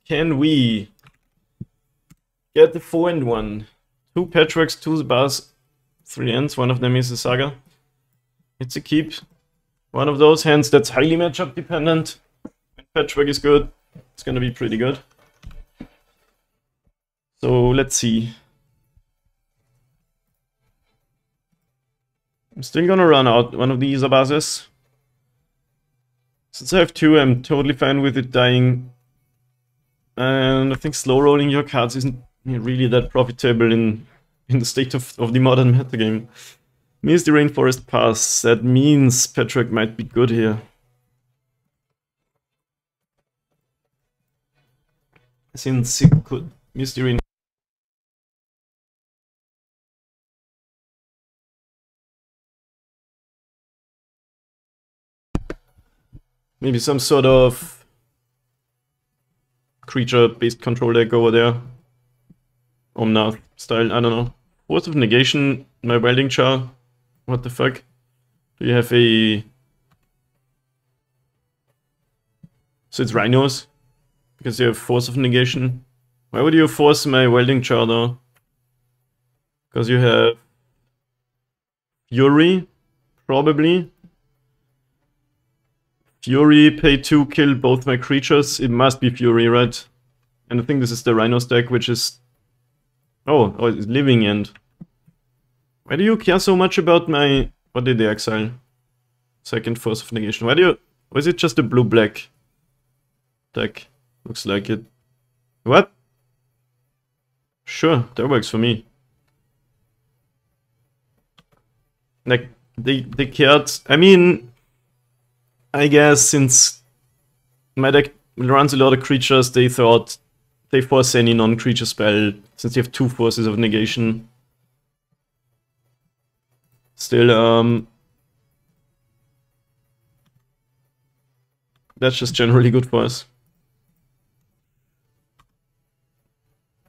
Can we get the 4-1? 2 Patchworks, 2 Sabaz, 3 ends, one of them is a Saga. It's a keep. One of those hands that's highly matchup dependent. When Patchwork is good, it's gonna be pretty good. So let's see. I'm still gonna run out one of these Sabazes. Since I have 2, I'm totally fine with it dying. And I think slow rolling your cards isn't really that profitable in the state of the modern metagame. Misty Rainforest Pass, that means Patchwork might be good here. Since it could Misty Rain. Maybe some sort of creature-based control deck over there. Omnath style, I don't know. Force of Negation, my Welding Char. What the fuck? Do you have a... So it's Rhinos? Because you have Force of Negation. Why would you force my Welding Char though? Because you have... Fury? Probably. Fury, pay 2, kill both my creatures. It must be Fury, right? And I think this is the Rhinos deck, which is... Oh, it's Living End. Why do you care so much about my... What did they exile? Second Force of Negation. Why do you... Or is it just a blue-black deck? Looks like it. What? Sure, that works for me. Like, they cared... I mean... I guess since my deck runs a lot of creatures, they thought they force any non-creature spell, since you have 2 Forces of Negation. Still, that's just generally good for us.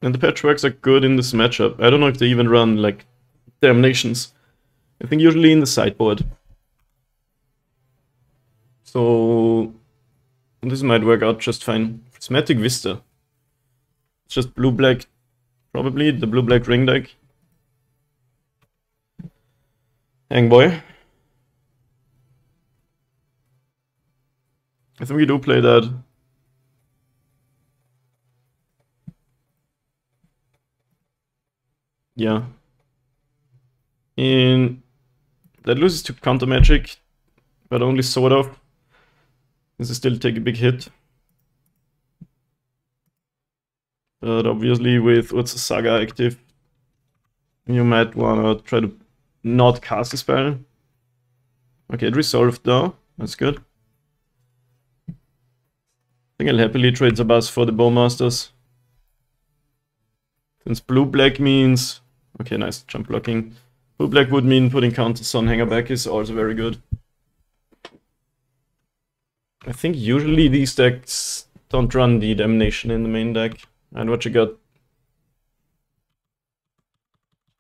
And the patchworks are good in this matchup. I don't know if they even run like Damnations. I think usually in the sideboard. So this might work out just fine. Prismatic Vista. It's just blue-black, probably the blue-black ring deck. Hangboy. I think we do play that. Yeah. That loses to counter magic, but only sort of. This is still take a big hit. But obviously with Urza Saga active, you might wanna try to not cast a spell. Okay, it resolved though. That's good. I think I'll happily trade Zabaz for the Bowmasters. Since blue-black means... Okay, nice jump blocking. Blue-black would mean putting counters on Hanger back is also very good. I think usually these decks don't run the Damnation in the main deck. And what you got?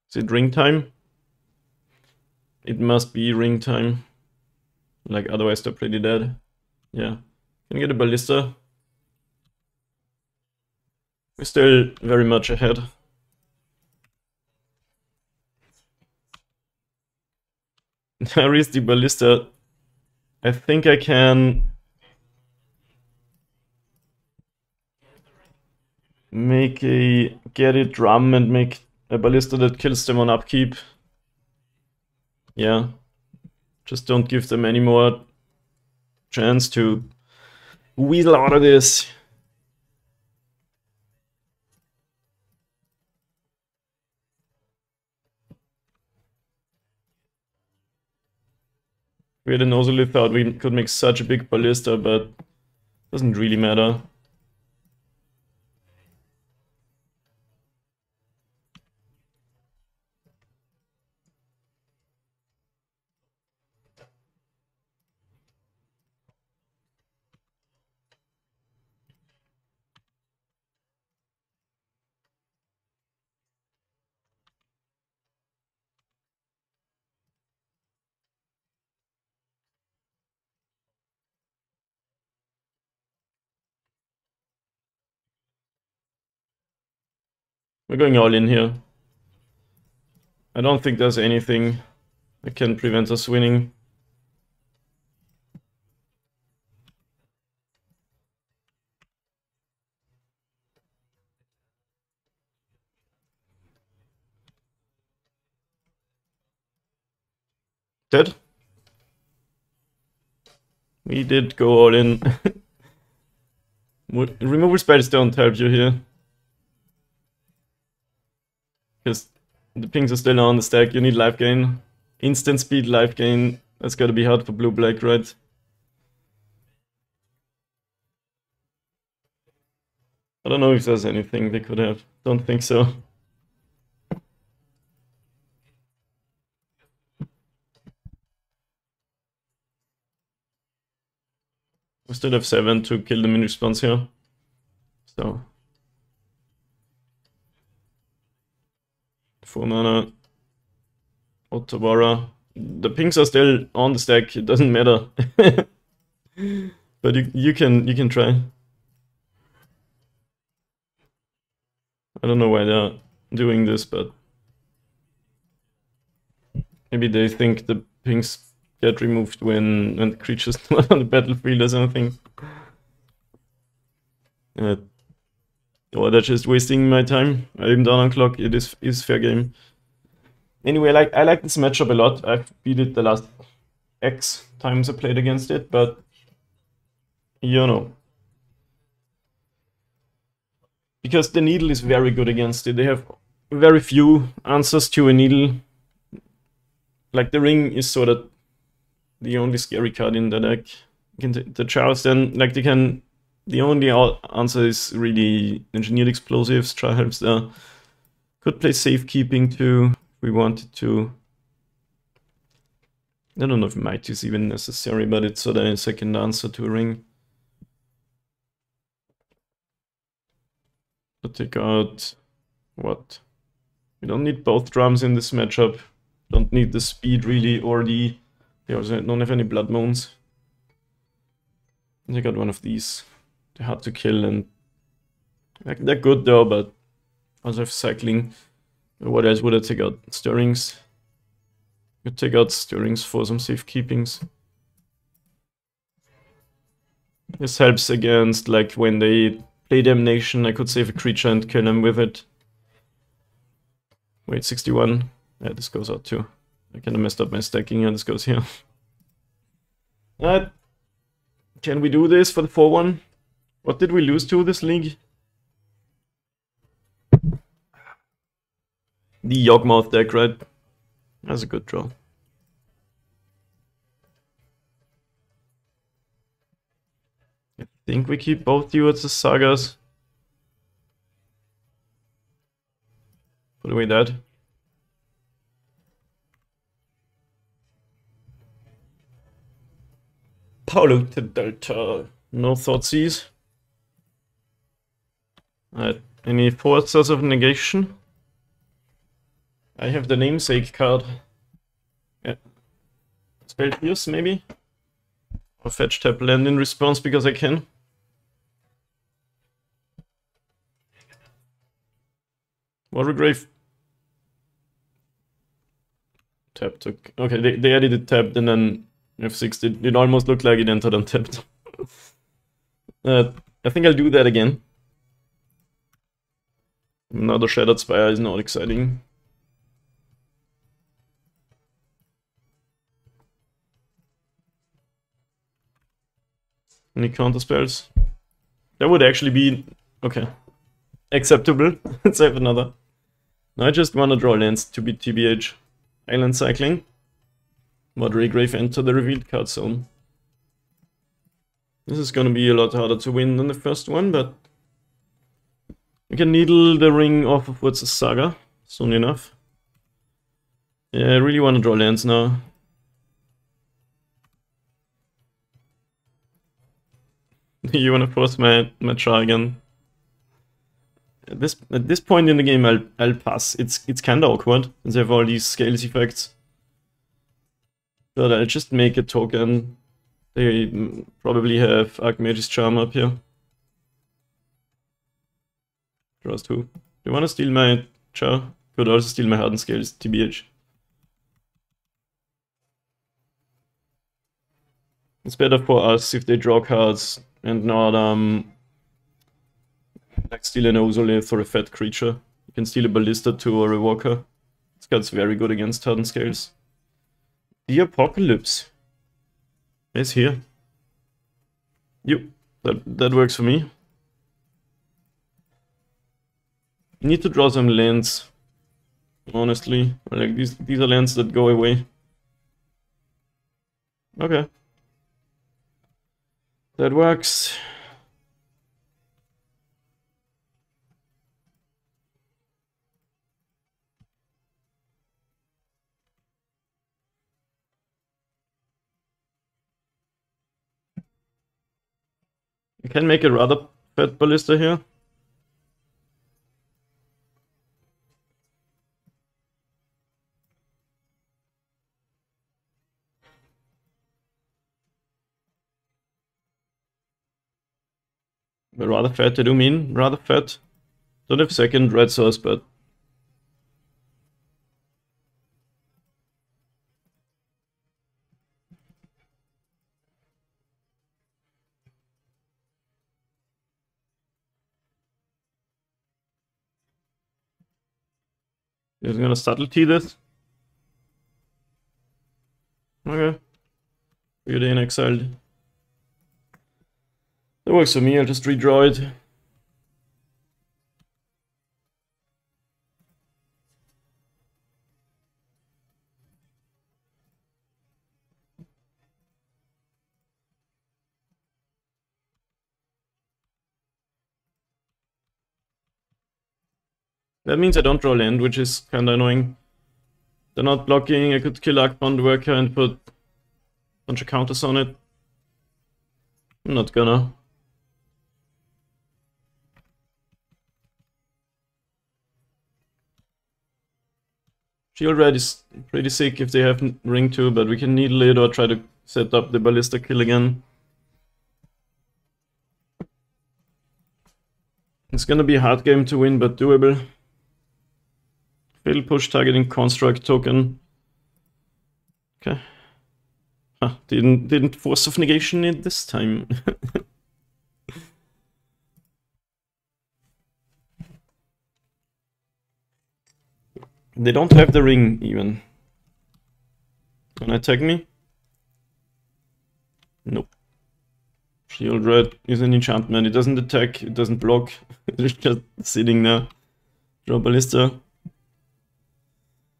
Is it ring time? It must be ring time. Like, otherwise they're pretty dead. Yeah. Can you get a Ballista? We're still very much ahead. There is the Ballista. I think I can get a drum and make a Ballista that kills them on upkeep. Yeah. Just don't give them any more chance to weasel out of this. We had an Nosily thought we could make such a big Ballista, but doesn't really matter. We're going all in here. I don't think there's anything that can prevent us winning. Dead? We did go all in. Removal spells don't help you here. Because the pings are still on the stack, you need life gain. Instant speed life gain, that's gotta be hard for blue-black, right? I don't know if there's anything they could have. Don't think so. We still have 7 to kill them in response here. So 4 mana. Otawara. The pings are still on the stack, it doesn't matter. But you can try. I don't know why they're doing this, but maybe they think the pings get removed when the creature's not on the battlefield or something. Or they're just wasting my time. I'm down on clock, it is fair game. Anyway, I like this matchup a lot. I've beat it the last X times I played against it, but you know. Because the needle is very good against it. They have very few answers to a needle. Like the ring is sort of the only scary card in the deck. The Charles then, like the only answer is really engineered explosives, try helps there. Could play safekeeping too, if we wanted to. I don't know if might is even necessary, but it's sort of a second answer to a ring. to take out what? We don't need both drums in this matchup. Don't need the speed really, or the... They also don't have any blood moons. They got one of these. They're hard to kill and they're good though, but also have cycling. What else would I take out? Stirrings. Could take out stirrings for some safekeepings. This helps against like when they play Damnation, I could save a creature and kill them with it. Wait, 61. Yeah, this goes out too. I kinda messed up my stacking and this goes here. Can we do this for the 4-1? What did we lose to this league? The Yawgmoth deck, right? That's a good draw. I think we keep both duets as sagas. Put away that. Polluted Delta. No thoughtseize. Any forces of negation? I have the namesake card. Yeah. Spell Pierce, maybe? Or fetch tap land in response because I can. Watergrave. Tapped. Okay, they added it tapped and then F6. It almost looked like it entered untapped. I think I'll do that again. Another Shattered Spire is not exciting. Any counter spells? That would actually be okay. Acceptable. Let's have another. Now I just want to draw lands to beat TBH. Island cycling. Watergrave enter the revealed card zone. This is gonna be a lot harder to win than the first one, but we can needle the ring off of what's a saga soon enough. Yeah, I really want to draw lands now. You want to force my char again? At this point in the game, I'll pass. It's kinda awkward since I have all these scales effects. But I'll just make a token. They probably have Archmage's Charm up here. Draws 2. You wanna steal my char? Could also steal my Hardened Scales, TBH. It's better for us if they draw cards and not like steal an Ozolith or a fat creature. You can steal a Ballista too or a Walker. This card's very good against Hardened Scales. The Apocalypse is here. Yep, that works for me. Need to draw some lands, honestly. Like these are lands that go away. Okay. That works. I can make a rather fat Ballista here. But rather fat, I do mean rather fat. Don't have second red source, but he's gonna subtlety this. Okay. Weird in exiled. That works for me, I'll just redraw it. That means I don't draw land, which is kinda annoying. They're not blocking, I could kill Arcbound Worker and put a bunch of counters on it. I'm not gonna. Shield Red is pretty sick if they have Ring 2, but we can needle it or try to set up the Ballista kill again. It's gonna be a hard game to win, but doable. Fail push targeting construct token. Okay. Huh, didn't force of negation it this time. They don't have the ring even. Wanna attack me? Nope. Shield Red is an enchantment. It doesn't attack, it doesn't block. It's just sitting there. Draw Ballista.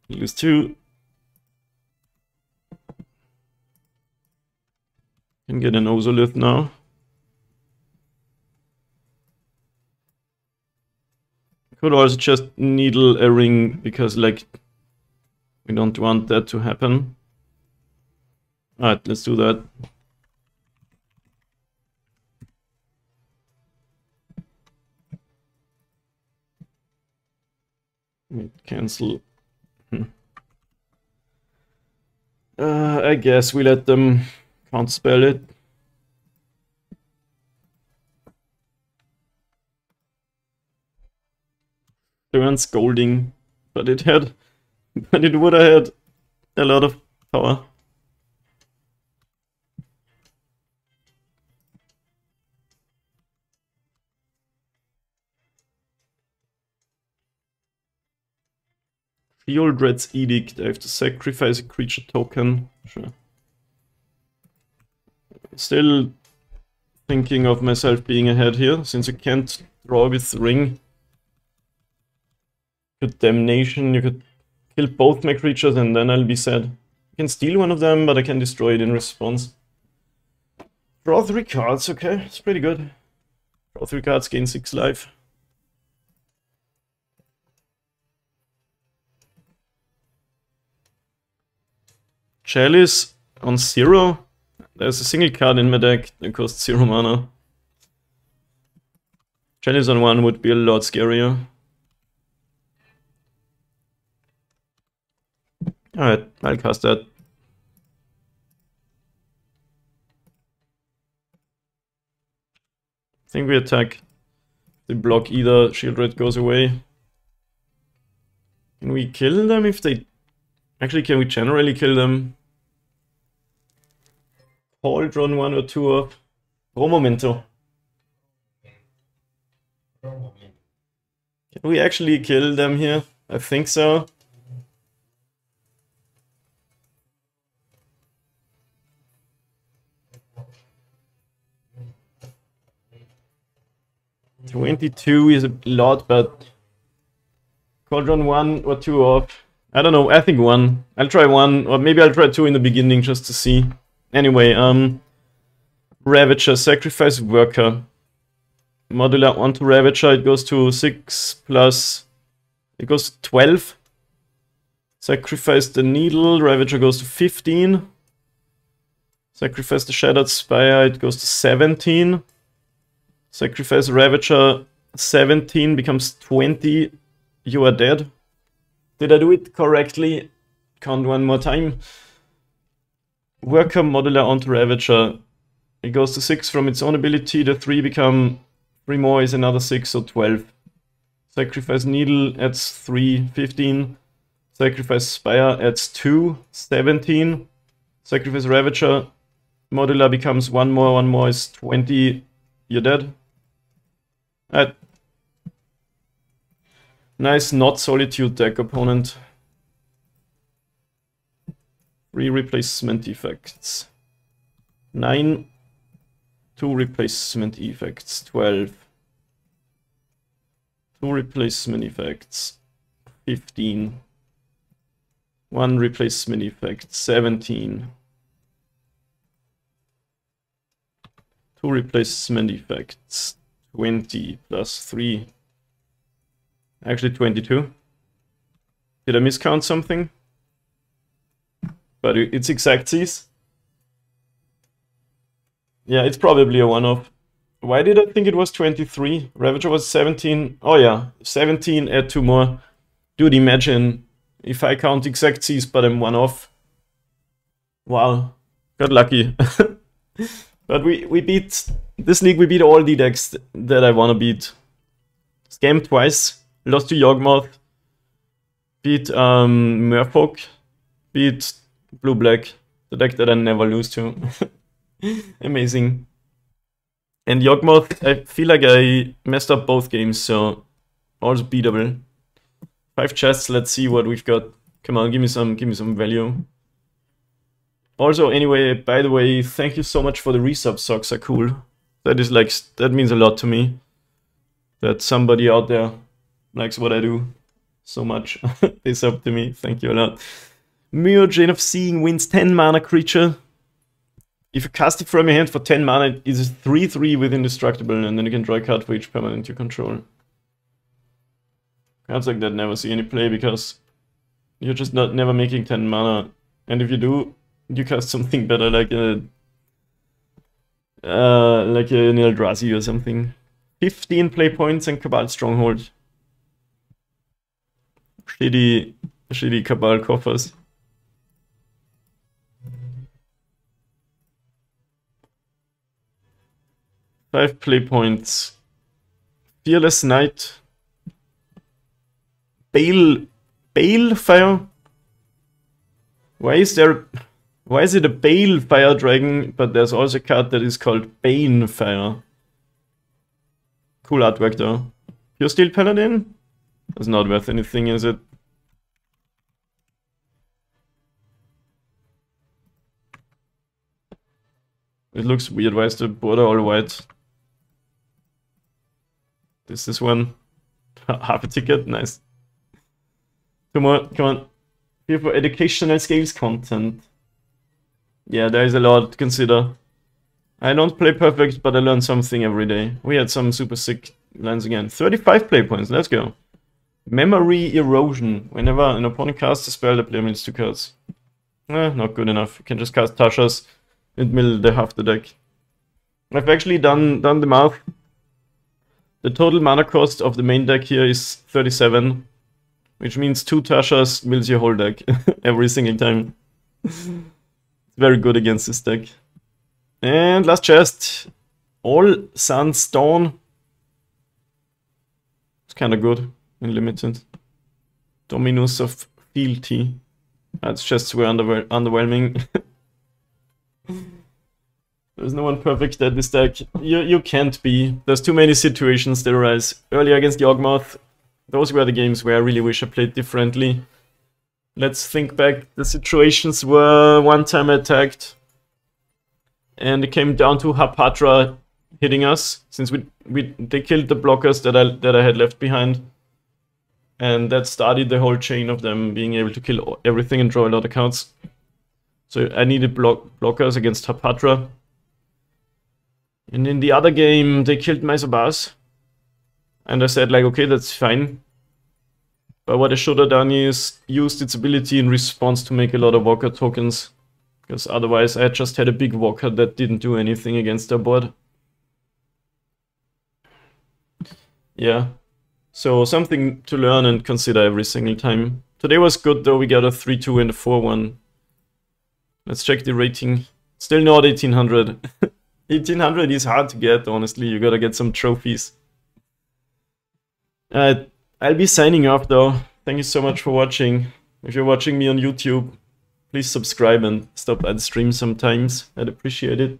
Lose 2. Can get an Ozolith now. Could also just needle a ring because, like, we don't want that to happen. Alright, let's do that. Cancel. I guess we let them counterspell it. Turn scolding, but it would have had a lot of power. Field Red's Edict. I have to sacrifice a creature token. Sure. Still thinking of myself being ahead here, since I can't draw with Ring. Good Damnation, you could kill both my creatures and then I'll be sad. I can steal one of them, but I can destroy it in response. Draw 3 cards, okay, it's pretty good. Draw 3 cards, gain 6 life. Chalice on 0. There's a single card in my deck that costs 0 mana. Chalice on 1 would be a lot scarier. Alright, I'll cast that. I think we attack. They block either, Shield Red goes away. Can we kill them if they... Actually, can we generally kill them? Cauldron 1 or 2 off. Pro momento. Can we actually kill them here? I think so. $22 is a lot, but Cauldron 1 or 2 off. I don't know, I think 1. I'll try 1, or maybe I'll try 2 in the beginning just to see. Anyway, Ravager, sacrifice Worker. Modular onto Ravager, it goes to 6 plus... It goes to 12. Sacrifice the Needle, Ravager goes to 15. Sacrifice the Shattered Spire, it goes to 17. Sacrifice Ravager, 17 becomes 20. You are dead. Did I do it correctly? Count one more time. Worker modular onto Ravager. It goes to 6 from its own ability. The 3 become 3 more is another 6, so 12. Sacrifice Needle adds 3, 15. Sacrifice Spire adds 2, 17. Sacrifice Ravager. Modular becomes 1 more is 20. You're dead. Nice not Solitude deck, opponent. 3 replacement effects. 9. 2 replacement effects. 12. 2 replacement effects. 15. 1 replacement effect. 17. 2 replacement effects. 20 plus 3. Actually 22. Did I miscount something? But it's exactsies. Yeah, it's probably a one-off. Why did I think it was 23? Ravager was 17. Oh yeah, 17, add 2 more. Dude, imagine If I count exact Cs, but I'm one off. Wow, got lucky. But we beat, this league we beat all the decks that I wanna beat. Scammed twice, lost to Yawgmoth, beat Merfolk, beat Blue-Black, the deck that I never lose to. Amazing. And Yawgmoth, I feel like I messed up both games, so also beatable. 5 chests, let's see what we've got. Come on, give me some value. Also, anyway, by the way, thank you so much for the resub. Socks are cool. That is like, that means a lot to me. That somebody out there likes what I do so much. They sub to me. Thank you a lot. Myojane of Seeing wins 10 mana creature. If you cast it from your hand for 10 mana, it is 3/3 with indestructible, and then you can draw a card for each permanent you control. Cards like that never see any play because you're just never making 10 mana. And if you do, you cast something better like a Eldrazi or something. 15 play points and Cabal Stronghold. Shitty Cabal coffers. Five play points. Fearless Knight. Balefire? Why is it a Balefire dragon, but there's also a card that is called Banefire? Cool artwork though. Pure Steel Paladin? That's not worth anything, is it? It looks weird. Why is the border all white? This one. Half a ticket, nice. Come on. Here for educational scales content. Yeah, there is a lot to consider. I don't play perfect, but I learn something every day. We had some super sick lines again. 35 play points, let's go. Memory Erosion. Whenever an opponent casts a spell, the player mills 2 cards. Not good enough. You can just cast Tashas and mill half the deck. I've actually done the math. The total mana cost of the main deck here is 37. Which means 2 Tashas mills your whole deck every single time. It's very good against this deck. And last chest. All Sandstone. It's kinda good in limited. Dominus of Fealty. That's chests were underwhelming. There's no one perfect at this deck. You can't be. There's too many situations that arise. Earlier against Yawgmoth, those were the games where I really wish I played differently. Let's think back. The situations were one time I attacked and it came down to Harpatra hitting us, since they killed the blockers that I had left behind. And that started the whole chain of them being able to kill everything and draw a lot of cards. So I needed blockers against Harpatra. And in the other game, they killed my Sabas. And I said, like, okay, that's fine. But what I should have done is used its ability in response to make a lot of Walker tokens. Because otherwise I just had a big Walker that didn't do anything against their board. Yeah. So something to learn and consider every single time. Today was good though, we got a 3-2 and a 4-1. Let's check the rating. Still not 1800. 1800 is hard to get, honestly. You gotta get some trophies. I'll be signing off though. Thank you so much for watching. If you're watching me on YouTube, please subscribe and stop by the stream sometimes. I'd appreciate it.